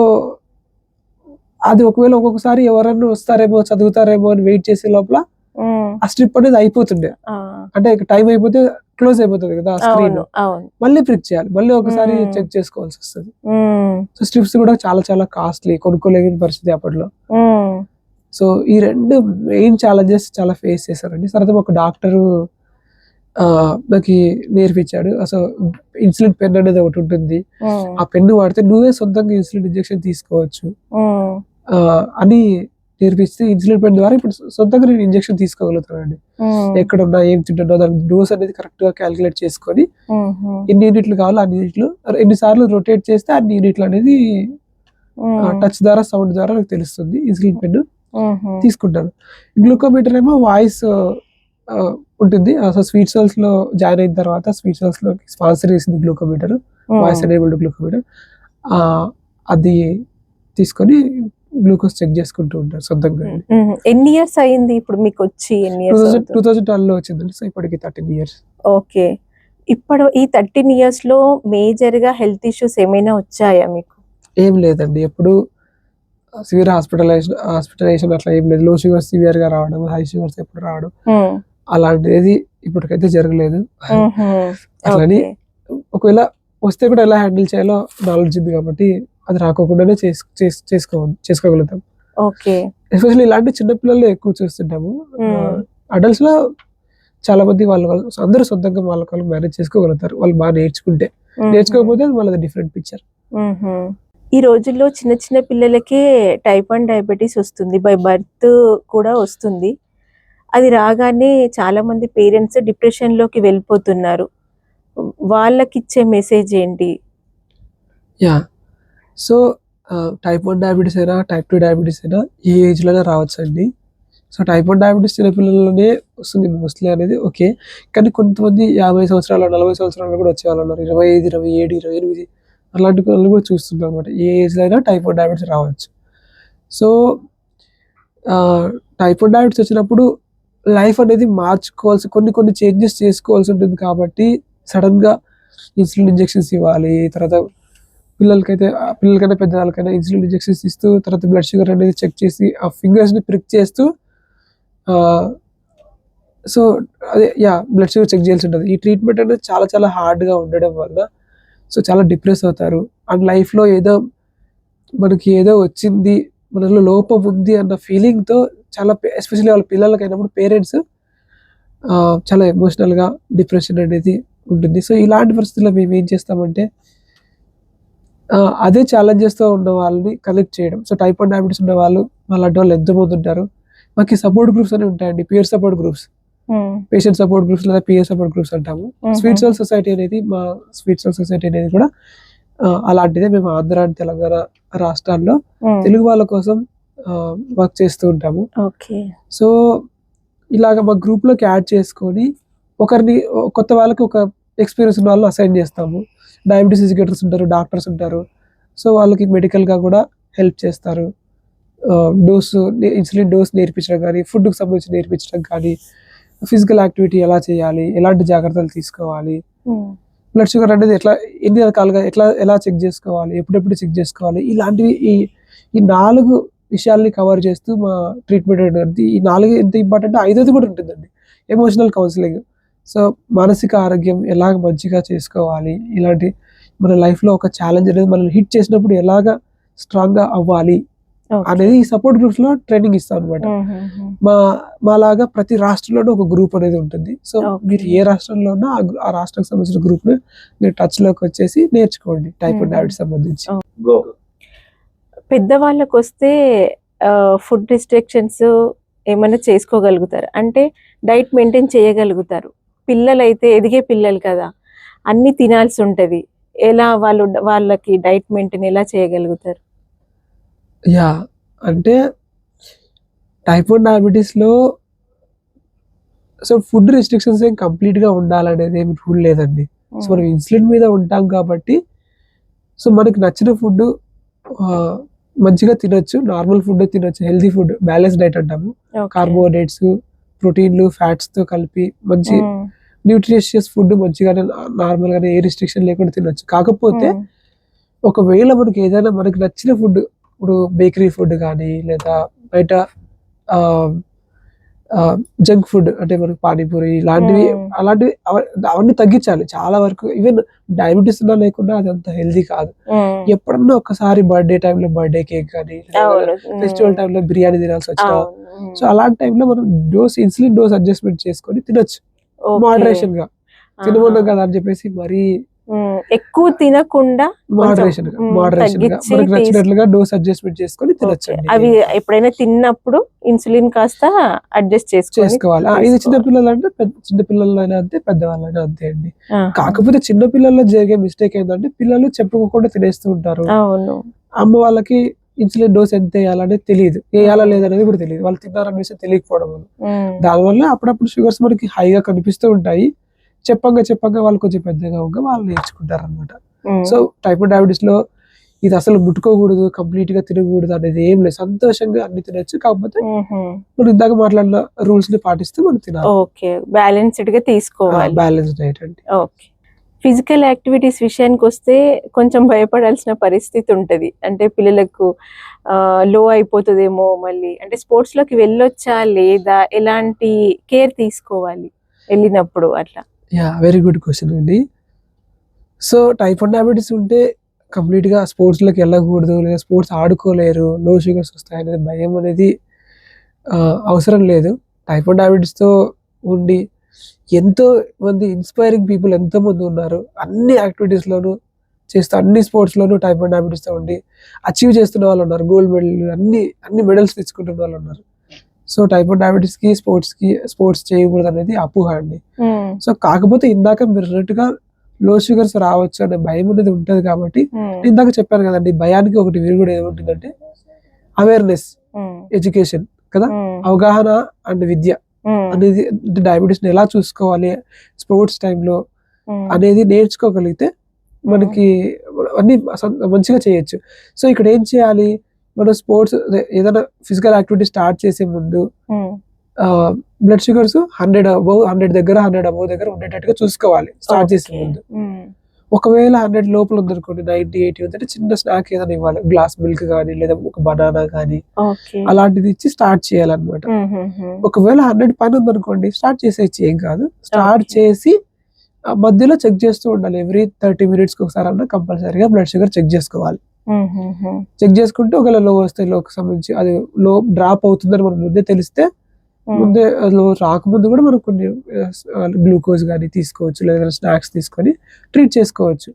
అది ఒకవేళ ఒక్కొక్కసారి ఎవరన్నా వస్తారేమో, చదువుతారేమో అని వెయిట్ చేసే లోపల హ్మ్. ఆ స్ట్రిప్ అనేది అయిపోతుండే. ఆ! అంటే టైం అయిపోతే క్లోజ్ అయిపోతది కదా! ఆ స్క్రీన్. అవును. అవును. మళ్ళీ ప్రిక్ చేయాలి. మళ్ళీ ఒకసారి హ్మ్. చెక్ చేసుకోవాల్సొస్తది. హ్మ్. సో, స్ట్రిప్స్ కూడా చాలా చాలా కాస్ట్‌లీ కొనుక్కోలేని పరిస్థితి అప్పట్లో. హ్మ్. సో, ఈ 2 మెయిన్ ఛాలెంజెస్ చాలా ఫేస్ చేశానండి. తర్వాత ఒక డాక్టరు నాకి నేర్పించాడు. అసలు ఇన్సులిన్ పెన్ అనేది ఒకటుంటుంది. హ్మ్. ఆ పెన్ను వాడితే నువ్వే సొంతంగా ఇన్సులిన్ ఇంజెక్షన్ తీసుకోవచ్చు. హ్మ్. అని నేర్పిస్తే ఇన్సులిన్ పెన్ ద్వారా ఇప్పుడు సొంతంగా నేను ఇంజెక్షన్ తీసుకోగలుగుతానండి. హ్మ్. ఎక్కడున్నా, ఏం తింటున్నా దాని డోస్ అనేది కరెక్ట్‌గా కాలిక్యులేట్ చేసుకొని హుహు. ఎన్ని యూనిట్లు కావాలో అన్ని యూనిట్లు ఎన్ని సార్లు రొటేట్ చేస్తే అన్ని యూనిట్లు అనేది హ్మ్. టచ్ ద్వారా, సౌండ్ ద్వారా నాకు తెలుస్తుంది. ఇన్సులిన్ పెన్ హుహు. తీసుకుంటాను. గ్లూకోమీటర్ ఏమో వాయిస్ ఉంటుంది. అసలు స్వీట్ సెల్స్‌లో జాయిన్ అయిన తర్వాత స్వీట్ సెల్స్‌లోకి స్పాన్సర్ చేసింది గ్లూకోమీటర్. వాయిస్ హ్మ్. Enabled glucometer. అది తీసుకొని గ్లూకోజ్ చెక్ చేసుకుంటూ ఉంటాను సొంతంగా అండి. హుహు. ఎన్ని ఇయర్స్ అయింది ఇప్పుడు మీకొచ్చి ఎన్ని ఇయర్స్ అవుతుంది? 2012లో వచ్చిందండి. సో, ఇప్పటికి 13 ఇయర్స్. ఓకే. ఇప్పుడు ఈ 13 ఇయర్స్‌లో మేజర్‌గా హెల్త్ ఇష్యూస్ ఏమైనా వచ్చాయా మీకు? ఏం లేదండి. ఎప్పుడు సివియర్ హాస్పిటలైజేషన్ అట్లా ఏం లేదు. లో షుగర్స్ సివియర్ గా రావడం, హై షుగర్స్ ఎప్పుడు రావడం అలాంటిది ఇప్పటికైతే జరగలేదు. అట్లని ఒకవేళ వస్తే కూడా ఎలా హ్యాండిల్ చేయాలో నాలెడ్జ్ ఉంది కాబట్టి అది రాకోకుండానే చేసుకోగలుగుతాం. ఎస్పెషల్లీ ఇలాంటి చిన్న పిల్లలు ఎక్కువ చూస్తుంటాము. అడల్ట్స్ లో చాలా మంది వాళ్ళు అందరూ సొంతంగా వాళ్ళు మేనేజ్ చేసుకోగలుగుతారు, వాళ్ళు బాగా నేర్చుకోకపోతే వాళ్ళది డిఫరెంట్ పిక్చర్. ఈ రోజుల్లో చిన్న చిన్న పిల్లలకే టైప్ 1 డయాబెటీస్ వస్తుంది, బై బర్త్ కూడా వస్తుంది. అది రాగానే చాలా మంది పేరెంట్స్ డిప్రెషన్ లోకి వెళ్ళిపోతున్నారు. వాళ్ళకి ఇచ్చే మెసేజ్ ఏంటి? సో టైప్ 1 డయాబెటీస్ అయినా టైప్ 2 డయాబెటీస్ అయినా ఏ ఏజ్ లోనే రావచ్చు అండి. సో టైప్ 1 డయాబెటీస్ చిన్నపిల్లలలోనే వస్తుంది మోస్ట్లీ అనేది ఓకే. కానీ కొంతమంది 50 సంవత్సరాలు 40 సంవత్సరాలు కూడా వచ్చే వాళ్ళు ఉన్నారు, 25, 27, 28 అలాంటి పిల్లలు కూడా చూస్తున్నాం అనమాట. ఏ ఏజ్లో అయినా టైప్ 1 డయాబెటీస్ రావచ్చు. సో టైప్ 1 డయాబెటీస్ వచ్చినప్పుడు లైఫ్ అనేది మార్చుకోవాల్సి, కొన్ని చేంజెస్ చేసుకోవాల్సి ఉంటుంది. కాబట్టి సడన్గా ఇన్సులిన్ ఇంజెక్షన్స్ ఇవ్వాలి. తర్వాత పిల్లలకైనా పెద్దవాళ్ళకైనా ఇన్సులిన్ ఇంజెక్షన్స్ ఇస్తూ, తర్వాత బ్లడ్ షుగర్ అనేది చెక్ చేసి ఆ ఫింగర్స్ని ప్రిక్ చేస్తూ సో అదే బ్లడ్ షుగర్ చెక్ చేయాల్సి ఉంటుంది. ఈ ట్రీట్మెంట్ అనేది చాలా చాలా హార్డ్గా ఉండడం వల్ల సో చాలా డిప్రెస్ అవుతారు. అండ్ లైఫ్లో మనకి ఏదో వచ్చింది, మనలో లోపం ఉంది అన్న ఫీలింగ్తో చాలా, ఎస్పెషల్లీ వాళ్ళ పిల్లలకైనప్పుడు పేరెంట్స్ చాలా ఎమోషనల్గా డిప్రెషన్ అనేది ఉంటుంది. సో ఇలాంటి పరిస్థితుల్లో మేము ఏం చేస్తామంటే అదే ఛాలెంజెస్తో ఉన్న వాళ్ళని కనెక్ట్ చేయడం. సో టైప్ 1 డయాబెటీస్ ఉన్న అలాంటి వాళ్ళు ఎంతమంది ఉంటారు, మాకు సపోర్ట్ గ్రూప్స్ అని ఉంటాయండి, peer support groups, patient support groups లేదా పియర్ సపోర్ట్ గ్రూప్స్ అంటాము. స్వీట్ సోల్ సొసైటీ అనేది, మా స్వీట్ సోల్ సొసైటీ అనేది కూడా అలాంటిదే. మేము ఆంధ్ర అండ్ తెలంగాణ రాష్ట్రాల్లో తెలుగు వాళ్ళ కోసం వర్క్ చేస్తూ ఉంటాము. సో ఇలాగ మా గ్రూప్ లోకి యాడ్ చేసుకొని ఒకరిని, కొత్త వాళ్ళకి ఒక ఎక్స్పీరియన్స్ ఉన్న వాళ్ళని అసైన్ చేస్తాము. డయాబెటీస్ ఎడ్యుకేటర్స్ ఉంటారు, డాక్టర్స్ ఉంటారు. సో వాళ్ళకి మెడికల్గా కూడా హెల్ప్ చేస్తారు. ఇన్సులిన్ డోస్ నేర్పించడం కానీ, ఫుడ్కి సంబంధించి నేర్పించడం కానీ, ఫిజికల్ యాక్టివిటీ ఎలా చేయాలి, ఎలాంటి జాగ్రత్తలు తీసుకోవాలి, బ్లడ్ షుగర్ అనేది ఎన్ని రకాలుగా ఎలా చెక్ చేసుకోవాలి, ఎప్పుడెప్పుడు చెక్ చేసుకోవాలి, ఇలాంటివి ఈ 4 విషయాల్ని కవర్ చేస్తూ మా ట్రీట్మెంట్ అనేది. ఈ 4 ఎంత ఇంపార్టెంట్, 5ది కూడా ఉంటుందండి, ఎమోషనల్ కౌన్సిలింగ్. సో మానసిక ఆరోగ్యం ఎలాగ మంచిగా చేసుకోవాలి, ఇలాంటి మన లైఫ్లో ఒక ఛాలెంజ్ అనేది మనల్ని హిట్ చేసినప్పుడు ఎలాగ స్ట్రాంగ్గా అవ్వాలి అనేది ఈ సపోర్ట్ గ్రూప్స్ లో ట్రైనింగ్ ఇస్తాం అనమాట. మాలాగా ప్రతి రాష్ట్రంలోనూ ఒక గ్రూప్ అనేది ఉంటుంది. సో మీరు ఏ రాష్ట్రంలో ఉన్నా ఆ రాష్ట్రానికి సంబంధించిన గ్రూప్ ని మీరు టచ్ లోకి వచ్చేసి నేర్చుకోండి టైప్ 1 డయాబెటీస్ సంబంధించి. పెద్దవాళ్ళకి వస్తే ఫుడ్ రిస్ట్రిక్షన్స్ ఏమైనా చేసుకోగలుగుతారు, అంటే డైట్ మెయింటైన్ చేయగలుగుతారు. పిల్లలు అయితే ఎదిగే పిల్లలు కదా, అన్ని తినాల్సి ఉంటది. ఎలా వాళ్ళకి డైట్ మెయింటైన్ ఎలా చేయగలుగుతారు? అంటే టైప్ 1 డయాబెటీస్ లో సో ఫుడ్ రిస్ట్రిక్షన్స్ ఏం కంప్లీట్ గా ఉండాలనేది ఏమి రూల్ లేదండి. సో మనం ఇన్సులిన్ మీద ఉంటాం కాబట్టి సో మనకి నచ్చిన ఫుడ్ మంచిగా తినొచ్చు, నార్మల్ ఫుడ్ తినొచ్చు, హెల్తీ ఫుడ్, బ్యాలెన్స్ డైట్ అంటాము. కార్బోహైడ్రేట్స్, ప్రోటీన్లు, ఫ్యాట్స్ తో కలిపి మంచి న్యూట్రిషియస్ ఫుడ్ మంచిగానే నార్మల్ గానే ఏ రిస్ట్రిక్షన్ లేకుండా తినొచ్చు. కాకపోతే ఒకవేళ మనకి ఏదైనా మనకి నచ్చిన ఫుడ్, ఇప్పుడు బేకరీ ఫుడ్ కానీ లేదా బయట జంక్ ఫుడ్ అంటే మనకు పానీపూరి అలాంటివి అవన్నీ తగ్గించాలి చాలా వరకు. ఈవెన్ డయాబెటీస్ ఉన్నా లేకుండా అది అంత హెల్దీ కాదు. ఎప్పుడన్నా ఒకసారి బర్త్డే టైంలో బర్త్డే కేక్ కానీ, ఫెస్టివల్ టైంలో బిర్యానీ తినాల్సి వచ్చిన, సో అలాంటి టైంలో మనం ఇన్సులిన్ డోస్ అడ్జస్ట్మెంట్ చేసుకొని తినొచ్చు మోడరేషన్ గా. తినమన్నాం కదా అని చెప్పేసి మరీ ఎక్కువ తినకుండా మోడరేషన్ గా మనకు నచ్చినట్లుగా డోస్ అడ్జస్ట్మెంట్ చేసుకొని తినొచ్చు. అవి ఎప్పుడైనా తిన్నప్పుడు ఇన్సులిన్ కాస్త అడ్జస్ట్ చేసుకోవాలి. ఇది చిన్నపిల్లలు అంటే చిన్నపిల్లలైనా అంతే, పెద్దవాళ్ళైనా అంతే అండి. కాకపోతే చిన్నపిల్లల్లో జరిగే మిస్టేక్ ఏంటంటే పిల్లలు చెప్పుకోకుండా తినేస్తూ ఉంటారు. అమ్మ వాళ్ళకి ఇన్సులిన్ డోస్ ఎంత వేయాలనేది తెలియదు, వేయాలా లేదనేది కూడా తెలియదు, వాళ్ళు తిన్నారనే విషయం తెలియకపోవడం వల్ల. దానివల్ల అప్పుడప్పుడు షుగర్స్ మనకి హైగా కనిపిస్తూ ఉంటాయి. చెప్పంగా వాళ్ళు కొంచెం పెద్దగా ఉంటే వాళ్ళు నేర్చుకుంటారు అనమాట. సో టైప్ 1 డయాబెటీస్ లో ఇది అసలు ముట్టుకోకూడదు, కంప్లీట్ గా తినకూడదు అనేది ఏం లేదు, సంతోషంగా అన్ని తినొచ్చు. కాకపోతే మనం ఇందాక మాట్లాడిన రూల్స్ ని పాటిస్తే మనం తినాలి. బ్యాలెన్స్డ్ గా తీసుకోవాలి, బ్యాలెన్స్ డైట్ అంటే. ఫిజికల్ యాక్టివిటీస్ విషయానికి వస్తే కొంచెం భయపడాల్సిన పరిస్థితి ఉంటది. అంటే పిల్లలకు లో అయిపోతుందేమో మళ్ళీ. అంటే స్పోర్ట్స్ లోకి వెళ్ళొచ్చా లేదా, ఎలాంటి కేర్ తీసుకోవాలి వెళ్ళినప్పుడు అట్లా? వెరీ గుడ్ క్వశ్చన్ అండి. సో టైప్ 1 డయాబెటీస్ ఉంటే కంప్లీట్గా స్పోర్ట్స్లోకి వెళ్ళకూడదు, లేదా స్పోర్ట్స్ ఆడుకోలేరు, లో షుగర్స్ వస్తాయి అనేది భయం అనేది అవసరం లేదు. టైప్ 1 డయాబెటీస్తో ఉండి ఎంతో మంది ఇన్స్పైరింగ్ పీపుల్ ఎంతోమంది ఉన్నారు. అన్ని యాక్టివిటీస్లోనూ చేస్తూ, అన్ని స్పోర్ట్స్లోనూ టైప్ 1 డయాబెటీస్తో ఉండి అచీవ్ చేస్తున్న వాళ్ళు ఉన్నారు. గోల్డ్ మెడల్, అన్ని మెడల్స్ తెచ్చుకుంటున్న వాళ్ళు ఉన్నారు. సో టైప్ 1 డయాబెటీస్కి స్పోర్ట్స్ చేయకూడదు అనేది అపోహ అండి. సో కాకపోతే ఇందాక మీరు అన్నట్టుగా లో షుగర్స్ రావచ్చు అనే భయం అనేది ఉంటుంది కాబట్టి ఇందాక చెప్పాను కదండి, భయానికి ఒకటి విరుగుడు ఏముంటుందంటే అవేర్నెస్, ఎడ్యుకేషన్ కదా, అవగాహన అండ్ విద్య అనేది. డయాబెటీస్ ని ఎలా చూసుకోవాలి స్పోర్ట్స్ టైంలో అనేది నేర్చుకోగలిగితే మనకి అన్ని మంచిగా చేయొచ్చు. సో ఇక్కడ ఏం చేయాలి, మనం స్పోర్ట్స్ ఏదైనా ఫిజికల్ యాక్టివిటీ స్టార్ట్ చేసే ముందు బ్లడ్ షుగర్స్ 100 దగ్గర 100 అబోవ్ దగ్గర ఉండేటట్టుగా చూసుకోవాలి స్టార్ట్ చేసే ముందు. ఒకవేళ 100 లోపల ఉందనుకోండి, 90-80 ఉందంటే చిన్న స్నాక్ ఏదైనా ఇవ్వాలి, గ్లాస్ మిల్క్ కానీ లేదా ఒక బనానా కానీ అలాంటిది ఇచ్చి స్టార్ట్ చేయాలన్నమాట. ఒకవేళ 100 పైన ఉందనుకోండి, స్టార్ట్ చేసేయచ్చు, ఏం కాదు. స్టార్ట్ చేసి మధ్యలో చెక్ చేస్తూ ఉండాలి. ఎవ్రీ 30 minutes ఒకసారి అన్నా కంపల్సరీగా బ్లడ్ షుగర్ చెక్ చేసుకోవాలి. చెక్ చేసుకుంటే ఒకవేళ లో వస్తే లోకి సంబంధించి అది లో డ్రాప్ అవుతుందని మనం ముందే తెలిస్తే, ముందే లో రాకముందు కూడా మనం కొన్ని గ్లూకోజ్ కానీ తీసుకోవచ్చు, లేదా స్నాక్స్ తీసుకొని ట్రీట్ చేసుకోవచ్చు.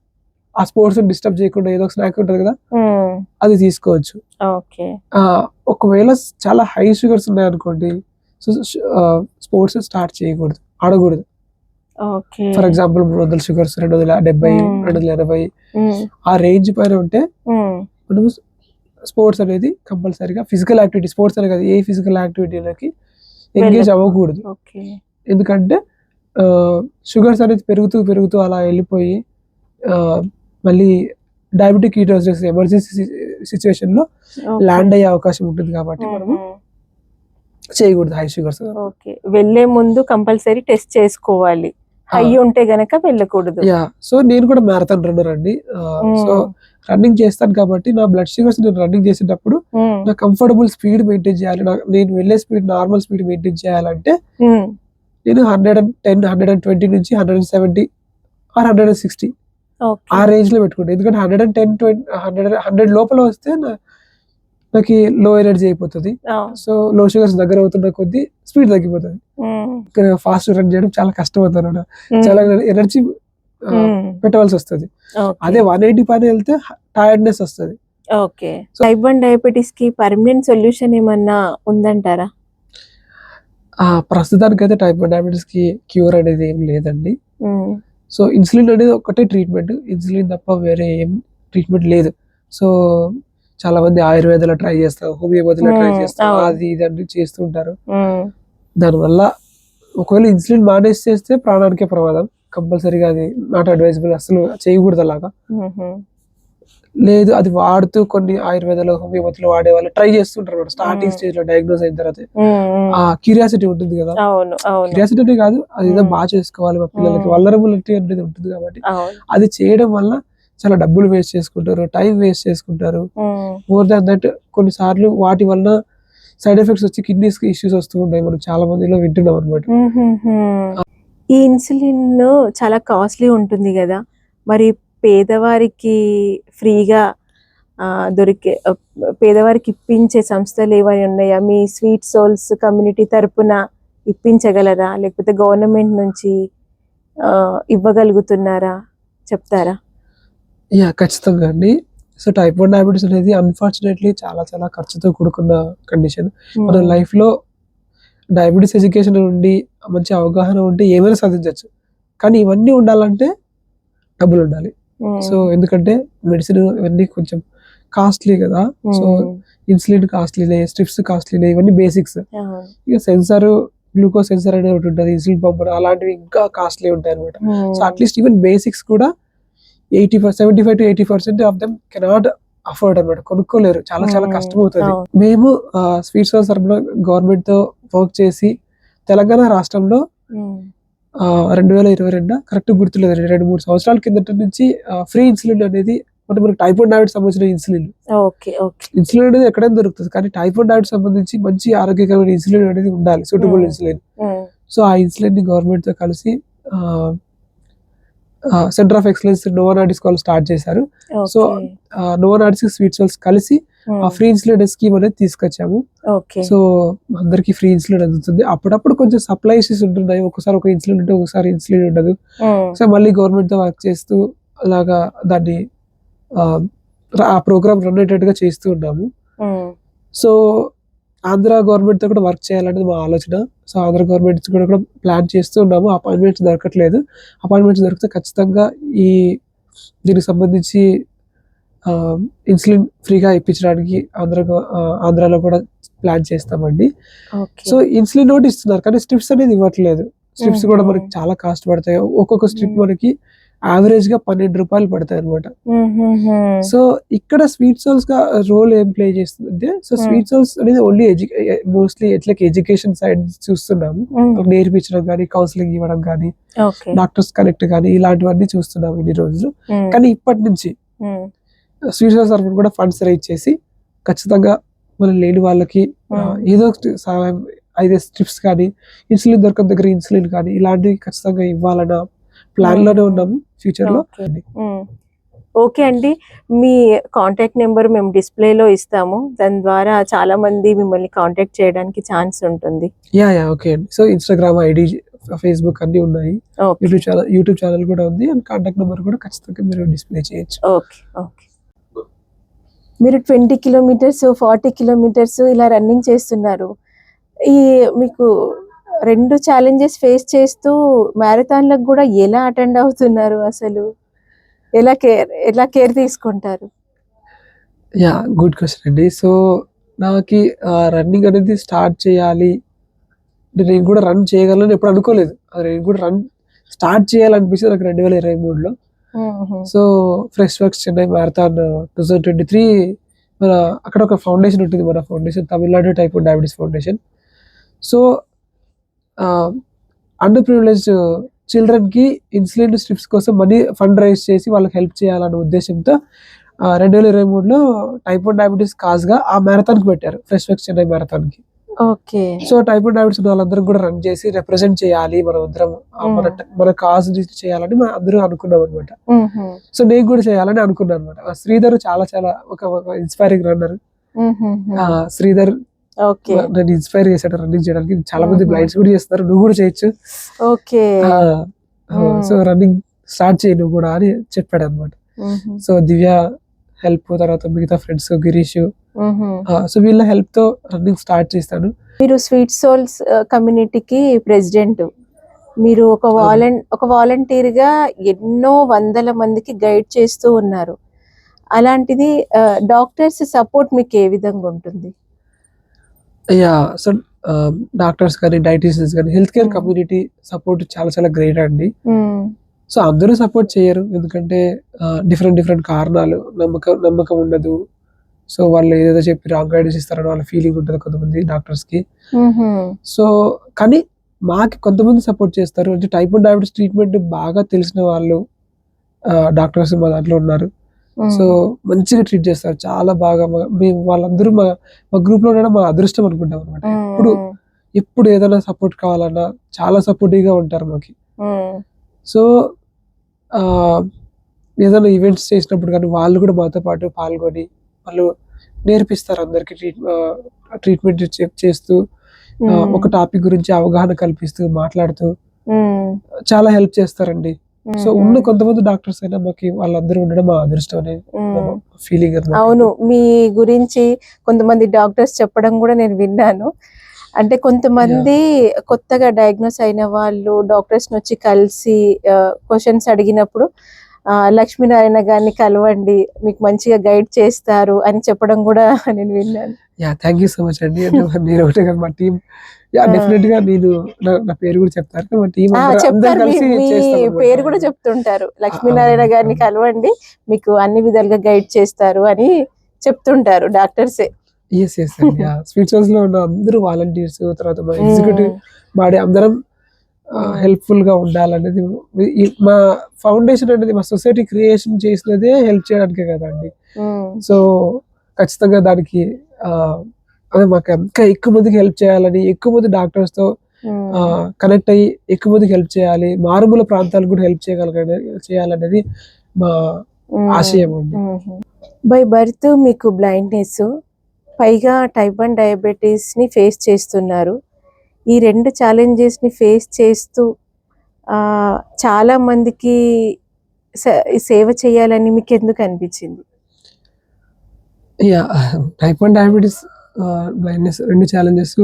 ఆ స్పోర్ట్స్ డిస్టర్బ్ చేయకుండా ఏదో ఒక స్నాక్ ఉంటుంది కదా, అది తీసుకోవచ్చు. ఒకవేళ చాలా హై షుగర్స్ ఉన్నాయనుకోండి, సో స్పోర్ట్స్ స్టార్ట్ చేయకూడదు, ఆడకూడదు. ఫర్ ఎగ్జాంపుల్ 300 షుగర్స్, 270, 280 ఆ రేంజ్ పైన ఉంటే మనం స్పోర్ట్స్ అనేది కంపల్సరీగా ఫిజికల్ యాక్టివిటీ, స్పోర్ట్స్ అనే కాదు, ఏ ఫిజికల్ యాక్టివిటీలోకి ఎంగేజ్ అవ్వకూడదు. ఎందుకంటే షుగర్స్ అనేది పెరుగుతూ అలా వెళ్ళిపోయి మళ్ళీ డయాబెటిక్ కీటోసిస్ ఎమర్జెన్సీ సిచ్యువేషన్ లో ల్యాండ్ అయ్యే అవకాశం ఉంటుంది. కాబట్టి మనము చేయకూడదు హై షుగర్స్. వెళ్ళే ముందు కంపల్సరీ టెస్ట్ చేసుకోవాలి, హై ఉంటే గనక వెళ్ళకూడదు. సో నేను కూడా మ్యారథాన్ రన్నర్ అండి. సో రన్నింగ్ చేస్తాను కాబట్టి నా బ్లడ్ షుగర్స్ నేను రన్నింగ్ చేసేటప్పుడు నా కంఫర్టబుల్ స్పీడ్ మెయింటైన్ చేయాలి. నేను వెళ్ళే స్పీడ్ నార్మల్ స్పీడ్ మెయింటైన్ చేయాలంటే నేను 110, 120 నుంచి 170 ఆర్ 160 ఆ రేంజ్ లో పెట్టుకుంటాను. ఎందుకంటే 110, 100 లోపల వస్తే నాకు లో ఎనర్జీ అయిపోతుంది. సో లో షుగర్స్ దగ్గర అవుతున్న కొద్దీ స్పీడ్ తగ్గిపోతుంది. ఫాస్ట్ రన్ చేయడం చాలా కష్టం అవుతుంది, చాలా ఎనర్జీ పెట్టవలసి వస్తుంది. అదే 180 పైన వెళ్తే టైర్డ్నెస్ వస్తుంది. టైప్ 1 డయాబెటీస్ కి పర్మనెంట్ సొల్యూషన్ ఏమన్నా ఉందంటారా? ప్రస్తుతానికైతే టైప్ 1 డయాబెటీస్ కి క్యూర్ అనేది ఏం లేదండి. సో ఇన్సులిన్ అనేది ఒకటే ట్రీట్మెంట్, ఇన్సులిన్ తప్ప వేరే ఏం ట్రీట్మెంట్ లేదు. సో చాలా మంది ఆయుర్వేదాలో ట్రై చేస్తారు, హోమియోపతిలో ట్రై చేస్తారు, అది ఇది అన్ని చేస్తుంటారు. దానివల్ల ఒకవేళ ఇన్సులిన్ మానేజ్ చేస్తే ప్రాణానికే ప్రమాదం. కంపల్సరీగా అది నాట్ అడ్వైజబుల్, అసలు చేయకూడదు అలాగా. లేదు అది వాడుతూ కొన్ని ఆయుర్వేదాలో హోమియోపతిలో వాడే వాళ్ళు ట్రై చేస్తుంటారు స్టార్టింగ్ స్టేజ్ లో, డయాగ్నోస్ అయిన తర్వాత. ఆ క్యూరియాసిటీ ఉంటుంది కదా, క్యూరియాసిటీ కాదు, అది ఏదో బాగా చేసుకోవాలి, మా పిల్లలకి వల్నరబిలిటీ అనేది ఉంటుంది కాబట్టి అది చేయడం వల్ల చాలా డబ్బులు వేస్ట్ చేసుకుంటారు, టైం వేస్ట్ చేసుకుంటారు. మోర్ దాన్ దట్ కొన్నిసార్లు వాటి వల్ల సైడ్ ఎఫెక్ట్స్ వచ్చి కిడ్నీస్ కి ఇష్యూస్ వస్తూ ఉంటాయి. మనం చాలా మందిలో వింటున్నాం అనమాట. ఈ ఇన్సులిన్ చాలా కాస్ట్లీ ఉంటుంది కదా, మరి పేదవారికి ఫ్రీగా పేదవారికి ఇప్పించే సంస్థలు ఏమైనా ఉన్నాయా? మీ స్వీట్ సోల్స్ కమ్యూనిటీ తరపున ఇప్పించగలరా, లేకపోతే గవర్నమెంట్ నుంచి ఇవ్వగలుగుతున్నారా, చెప్తారా? ఖచ్చితంగా అండి. సో టైప్ 1 డయాబెటీస్ అనేది అన్ఫార్చునేట్లీ చాలా చాలా ఖర్చుతో కూడుకున్న కండిషన్. మన లైఫ్ లో డయాబెటీస్ ఎడ్యుకేషన్ ఉండి మంచి అవగాహన ఉంటే ఏమైనా సాధించవచ్చు. కానీ ఇవన్నీ ఉండాలంటే డబ్బులు ఉండాలి. సో ఎందుకంటే మెడిసిన్ ఇవన్నీ కొంచెం కాస్ట్లీ కదా. సో ఇన్సులిన్ కాస్ట్లీనే, స్ట్రిప్స్ కాస్ట్లీనే, ఇవన్నీ బేసిక్స్. ఇక సెన్సార్, గ్లూకోజ్ సెన్సార్ అనేది ఒకటి ఉంటుంది, ఇన్సులిన్ పంపర్, అలాంటివి ఇంకా కాస్ట్లీ ఉంటాయి అనమాట. సో అట్లీస్ట్ ఈవెన్ బేసిక్స్ కూడా 75 to 80% of them cannot afford అనమాట, కొనుక్కోలేరు, చాలా చాలా కష్టం అవుతుంది. మేము స్వీట్ సోర్స్ తరపున గవర్నమెంట్ తో వర్క్ చేసి తెలంగాణ రాష్ట్రంలో 2022 కరెక్ట్ గుర్తులేదు, 2-3 సంవత్సరాల కిందట నుంచి ఫ్రీ ఇన్సులిన్ అనేది అంటే మనకి టైఫాయిడ్ డయాబెట్ సంబంధించిన ఇన్సులిన్ ఓకే. ఓకే. ఇన్సులిన్ అనేది ఎక్కడైనా దొరుకుతుంది, కానీ టైఫాయిడ్ డయాబెట్ సంబంధించి మంచి ఆరోగ్యకరమైన ఇన్సులిన్ అనేది ఉండాలి, సూటబుల్ ఇన్సులిన్. సో ఆ ఇన్సులిన్ ని గవర్నమెంట్ తో కలిసి centre of excellence novo Nordisk వాళ్ళు స్టార్ట్ చేశారు. So novo Nordisk sweet souls కలిసి ఆ ఫ్రీ ఇన్సులిన్ స్కీమ్ అనేది తీసుకొచ్చాము. సో అందరికి ఫ్రీ ఇన్సులిన్ అందుతుంది. అప్పుడప్పుడు కొంచెం సప్లై ఇష్యూస్ ఉంటున్నాయి, ఒకసారి ఒక ఇన్సులిన్ ఉంటే ఒకసారి ఇన్సులిన్ ఉండదు. సో మళ్ళీ గవర్నమెంట్ తో వర్క్ చేస్తూ అలాగా దాన్ని ఆ ప్రోగ్రామ్ రన్ అయ్యేటట్టుగా చేస్తూ ఉన్నాము. సో ఆంధ్ర గవర్నమెంట్ తో కూడా వర్క్ చేయాలనేది మా ఆలోచన. సో ఆంధ్ర గవర్నమెంట్ కూడా ప్లాన్ చేస్తూ ఉన్నాము. అపాయింట్మెంట్స్ దొరకట్లేదు, అపాయింట్మెంట్స్ దొరికితే ఖచ్చితంగా దీనికి సంబంధించి ఇన్సులిన్ ఫ్రీగా ఇప్పించడానికి ఆంధ్రాలో కూడా ప్లాన్ చేస్తామండి. సో ఇన్సులిన్ ఒకటి ఇస్తున్నారు, కానీ స్ట్రిప్స్ అనేది ఇవ్వట్లేదు. స్ట్రిప్స్ కూడా మనకి చాలా కాస్ట్ పడతాయి. ఒక్కొక్క స్ట్రిప్ మనకి యావరేజ్ గా 12 రూపాయలు పడతాయి అనమాట. సో ఇక్కడ స్వీట్ సోల్స్ గా రోల్ ఏం ప్లే చేస్తుందంటే, సో స్వీట్ సోల్స్ అనేది ఓన్లీ మోస్ట్లీ ఎడ్యుకేషన్ సైడ్ చూస్తున్నాము, నేర్పించడం కానీ, కౌన్సిలింగ్ ఇవ్వడం కానీ, డాక్టర్స్ కనెక్ట్ కానీ, ఇలాంటివన్నీ చూస్తున్నాము ఇన్ని రోజులు. కానీ ఇప్పటి నుంచి స్వీట్ సోల్స్ తరఫున కూడా ఫండ్స్ రైజ్ చేసి ఖచ్చితంగా మనం లేని వాళ్ళకి ఏదో సహాయం, అయితే స్ట్రిప్స్ కానీ, ఇన్సులిన్ దొరకని దగ్గర ఇన్సులిన్ కానీ, ఇలాంటివి ఖచ్చితంగా ఇవ్వాలన్న ప్లాన్ లోనే ఉన్నాము ఫ్యూచర్ లో. ఓకే అండి, మీ కాంటాక్ట్ నెంబర్ మేము డిస్ప్లేలో ఇస్తాము, దాని ద్వారా చాలా మంది మిమ్మల్ని కాంటాక్ట్ చేయడానికి ఛాన్స్ ఉంటుంది. ఓకే అండి. సో ఇన్స్టాగ్రామ్ ఐడి, ఫేస్బుక్ అన్ని ఉన్నాయి, యూట్యూబ్ ఛానల్ కూడా ఉంది, అండ్ కాంటాక్ట్ నెంబర్ కూడా ఖచ్చితంగా మీరు డిస్ప్లే చేయొచ్చు. ఓకే. ఓకే. మీరు 20 కిలోమీటర్స్ 40 కిలోమీటర్స్ ఇలా రన్నింగ్ చేస్తున్నారు. మీకు 2 ఛాలెంజెస్ ఫేస్ చేస్తూ మ్యారథాన్లకు కూడా ఎలా అటెండ్ అవుతున్నారు? అసలు ఎలా కేర్ తీసుకుంటారు? గుడ్ క్వశ్చన్ అండి. సో నాకు రన్నింగ్ అనేది స్టార్ట్ చేయాలి, నేను కూడా రన్ చేయగలను ఎప్పుడు అనుకోలేదు. నేను కూడా రన్ స్టార్ట్ చేయాలనిపించింది నాకు 2023లో. So fresh works Chennai marathon 2023 మన అక్కడ ఒక ఫౌండేషన్ ఉంటుంది, మన foundation Tamil Nadu typhoid diabetes foundation. So underprivileged children కి ఇన్సులిన్ స్ట్రిప్స్ కోసం మనీ ఫండ్ రైజ్ చేసి వాళ్ళకి హెల్ప్ చేయాలన్న ఉద్దేశంతో 2023లో టైఫాయిడ్ డయాబెటీస్ కాజ్ గా ఆ మ్యారథాన్ కి పెట్టారు, ఫ్రెష్ వర్క్స్ చెన్నై మ్యారథాన్ కి. సో టైఫాయిడ్ డయాబెటీస్ వాళ్ళందరూ కూడా రన్ చేసి రిప్రజెంట్ చేయాలి, మనం అందరం మన కాజ్ చేయాలని మనం అందరూ అనుకున్నాం అనమాట. సో నేను కూడా చేయాలని అనుకున్నాను అనమాట. శ్రీధర్ చాలా ఒక ఇన్స్పైరింగ్ రన్నర్. శ్రీధర్ నన్ను ఇన్స్పైర్ చేశాడు రన్నింగ్ చేయడానికి. చాలా మంది బ్లైండ్స్ కూడా చేస్తారు, నువ్వు కూడా చేయొచ్చు, సో రన్నింగ్ స్టార్ట్ చేయి నువ్వు కూడా అని చెప్పాడు అనమాట. సో దివ్య హెల్ప్, తర్వాత మిగతా ఫ్రెండ్స్ గిరీష్, సో వీళ్ళ హెల్ప్ తో రన్నింగ్ స్టార్ట్ చేస్తాను. మీరు స్వీట్ సోల్స్ కమ్యూనిటీకి ప్రెసిడెంట్, మీరు ఒక వాలంటీర్ గా ఎన్నో వందల మందికి గైడ్ చేస్తూ ఉన్నారు. అలాంటిది డాక్టర్స్ సపోర్ట్ మీకు ఏ విధంగా ఉంటుంది? సో డాక్టర్స్ కానీ, డైటీషియన్స్ కానీ, హెల్త్ కేర్ కమ్యూనిటీ సపోర్ట్ చాలా గ్రేట్ అండి. సో అందరూ సపోర్ట్ చేయరు, ఎందుకంటే డిఫరెంట్ కారణాలు, నమ్మకం ఉండదు. సో వాళ్ళు ఏదేదో చెప్పి రాంగ్ గైడెన్స్ ఇస్తారని వాళ్ళ ఫీలింగ్ ఉంటుంది కొంతమంది డాక్టర్స్ కి. సో కానీ మాకు కొంతమంది సపోర్ట్ చేస్తారు, అంటే టైఫాయిడ్ డయాబెటీస్ ట్రీట్మెంట్ బాగా తెలిసిన వాళ్ళు డాక్టర్స్ మా దాంట్లో ఉన్నారు. సో మంచిగా ట్రీట్ చేస్తారు, చాలా బాగా. మేము వాళ్ళందరూ మా గ్రూప్ లో ఉండడం మా అదృష్టం అనుకుంటాం అనమాట. ఎప్పుడు ఏదైనా సపోర్ట్ కావాలన్నా చాలా సపోర్టివ్ గా ఉంటారు మాకి. సో ఏదైనా ఈవెంట్స్ చేసినప్పుడు కానీ వాళ్ళు కూడా మాతో పాటు పాల్గొని వాళ్ళు నేర్పిస్తారు అందరికి, ట్రీట్మెంట్ చేస్తూ ఒక టాపిక్ గురించి అవగాహన కల్పిస్తూ మాట్లాడుతూ చాలా హెల్ప్ చేస్తారండి. సో ఉన్న కొంతమంది డాక్టర్స్ అయినా మాకు వాళ్ళందరూ ఉండడం మా అదృష్టం అనే ఫీలింగ్. అవును, మీ గురించి కొంతమంది డాక్టర్స్ చెప్పడం కూడా నేను విన్నాను. అంటే కొంతమంది కొత్తగా డయాగ్నోస్ అయిన వాళ్ళు డాక్టర్స్ వచ్చి కలిసి క్వశ్చన్స్ అడిగినప్పుడు లక్ష్మీనారాయణ గారిని కలవండి, మీకు మంచిగా గైడ్ చేస్తారు అని చెప్పడం కూడా నేను విన్నాను. థ్యాంక్ యూ సో మచ్ అండి. నేను ఒకటే కదా మా టీం డెఫినెట్ గా నేను నా పేరు కూడా చెప్తారు, మా టీం చెప్తారు, మీ పేరు కూడా చెప్తుంటారు. లక్ష్మీనారాయణ గారిని కలవండి, మీకు అన్ని విధాలుగా గైడ్ చేస్తారు అని చెప్తుంటారు డాక్టర్సే. స్వీట్ సోల్స్ లో ఉన్న అందరూ వాలంటీర్స్, తర్వాత మా ఎగ్జిక్యూటివ్ బాడీ అందరం హెల్ప్ఫుల్గా ఉండాలనేది మా ఫౌండేషన్ అనేది మా సొసైటీ క్రియేషన్ చేసినదే హెల్ప్ చేయడానికే కదండి. సో ఖచ్చితంగా దానికి అదే మాకు ఇంకా ఎక్కువ మందికి హెల్ప్ చేయాలని, ఎక్కువ మంది డాక్టర్స్తో కనెక్ట్ అయ్యి ఎక్కువ మందికి హెల్ప్ చేయాలి, మారుమూల ప్రాంతాలకు కూడా హెల్ప్ చేయాలనేది మా ఆశయం అండి. బై బర్త్ మీకు బ్లైండ్నెస్, పైగా టైప్ 1 డయాబెటీస్ని ఫేస్ చేస్తున్నారు. ఈ 2 ఛాలెంజెస్ని ఫేస్ చేస్తూ చాలా మందికి సేవ చేయాలని మీకు ఎందుకు అనిపించింది? Type 1 diabetes, blindness 2 challenges.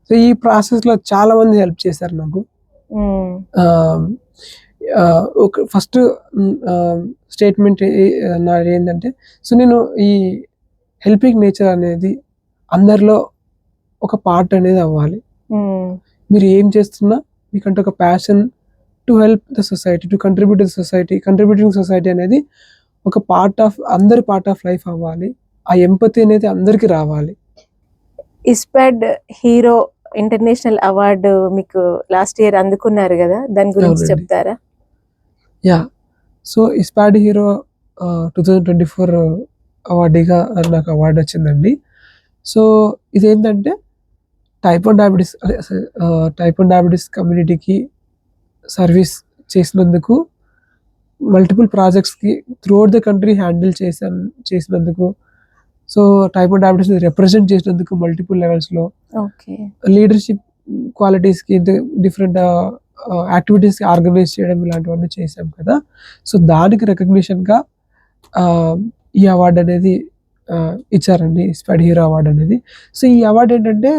So ఈ ప్రాసెస్లో చాలా మంది హెల్ప్ చేశారు నాకు. ఒక ఫస్ట్ స్టేట్మెంట్ నాది ఏంటంటే, సో నేను ఈ హెల్పింగ్ నేచర్ అనేది అందరిలో ఒక పార్ట్ అనేది అవ్వాలి. మీరు ఏం చేస్తున్నా మీకంటే ఒక passion to help the society, to contribute the society, contributing society అనేది ఒక పార్ట్ ఆఫ్ లైఫ్ అవ్వాలి. ఆ ఎంపతి అనేది అందరికీ రావాలి. ఇస్పాడ్ హీరో ఇంటర్నేషనల్ అవార్డు మీకు లాస్ట్ ఇయర్ అందుకున్నారు కదా, దాని గురించి చెప్తారా? సో ఇస్పాడ్ హీరో 2024 అవార్డీగా నాకు అవార్డు వచ్చిందండి. సో ఇదేంటంటే టైప్ 1 డయాబెటీస్ కమ్యూనిటీకి సర్వీస్ చేసినందుకు, మల్టిపుల్ ప్రాజెక్ట్స్కి త్రూఅవుట్ ద కంట్రీ హ్యాండిల్ చేసినందుకు, సో టైప్ 1 డయాబెటీస్ రిప్రజెంట్ చేసినందుకు మల్టిపుల్ లెవెల్స్లో, లీడర్షిప్ క్వాలిటీస్కి డిఫరెంట్ యాక్టివిటీస్ ఆర్గనైజ్ చేయడం, ఇలాంటివన్నీ చేశాం కదా. సో దానికి రికగ్నిషన్గా ఈ అవార్డు అనేది ఇచ్చారండి, ఇస్పాడ్ హీరో అవార్డు అనేది. సో ఈ అవార్డు ఏంటంటే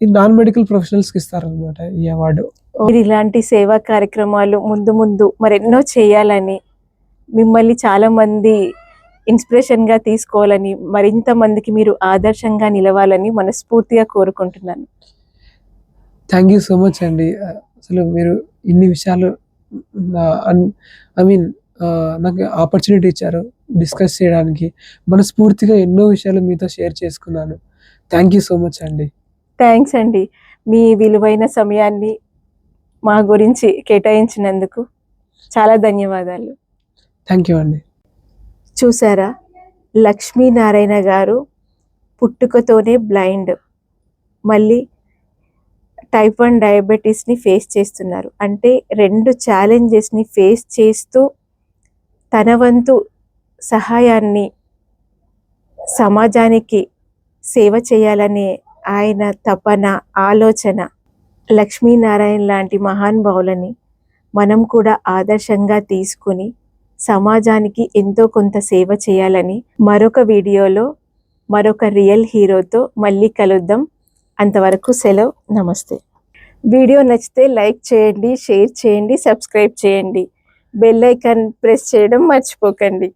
ఈ నాన్ మెడికల్ ప్రొఫెషనల్స్కి ఇస్తారనమాట ఈ అవార్డు. మీరు ఇలాంటి సేవా కార్యక్రమాలు ముందు మరెన్నో చేయాలని, మిమ్మల్ని చాలా మంది ఇన్స్పిరేషన్గా తీసుకోవాలని, మరింత మందికి మీరు ఆదర్శంగా నిలవాలని మనస్ఫూర్తిగా కోరుకుంటున్నాను. థ్యాంక్ యూ సో మచ్ అండి. అసలు మీరు ఇన్ని విషయాలు నాకు ఆపర్చునిటీ ఇచ్చారు డిస్కస్ చేయడానికి. మనస్ఫూర్తిగా ఎన్నో విషయాలు మీతో షేర్ చేసుకున్నాను. థ్యాంక్ యూ సో మచ్ అండి. థ్యాంక్స్ అండి, మీ విలువైన సమయాన్ని మా గురించి కేటాయించినందుకు చాలా ధన్యవాదాలు. థ్యాంక్ యూ అండి. చూసారా, లక్ష్మీనారాయణ గారు పుట్టుకతోనే బ్లైండ్, మళ్ళీ టైప్ 1 డయాబెటీస్ని ఫేస్ చేస్తున్నారు. అంటే 2 ఛాలెంజెస్ని ఫేస్ చేస్తూ తన వంతు సహాయాన్ని సమాజానికి సేవ చేయాలనే ఆయన తపన, ఆలోచన, లక్ష్మీనారాయణ లాంటి మహానుభావులని మనం కూడా ఆదర్శంగా తీసుకుని సమాజానికి ఎంతో కొంత సేవ చేయాలని మరొక వీడియోలో మరొక రియల్ హీరోతో మళ్ళీ కలుద్దాం. అంతవరకు సెలవు, నమస్తే. వీడియో నచ్చితే లైక్ చేయండి, షేర్ చేయండి, సబ్స్క్రైబ్ చేయండి, బెల్ ఐకాన్ ప్రెస్ చేయడం మర్చిపోకండి.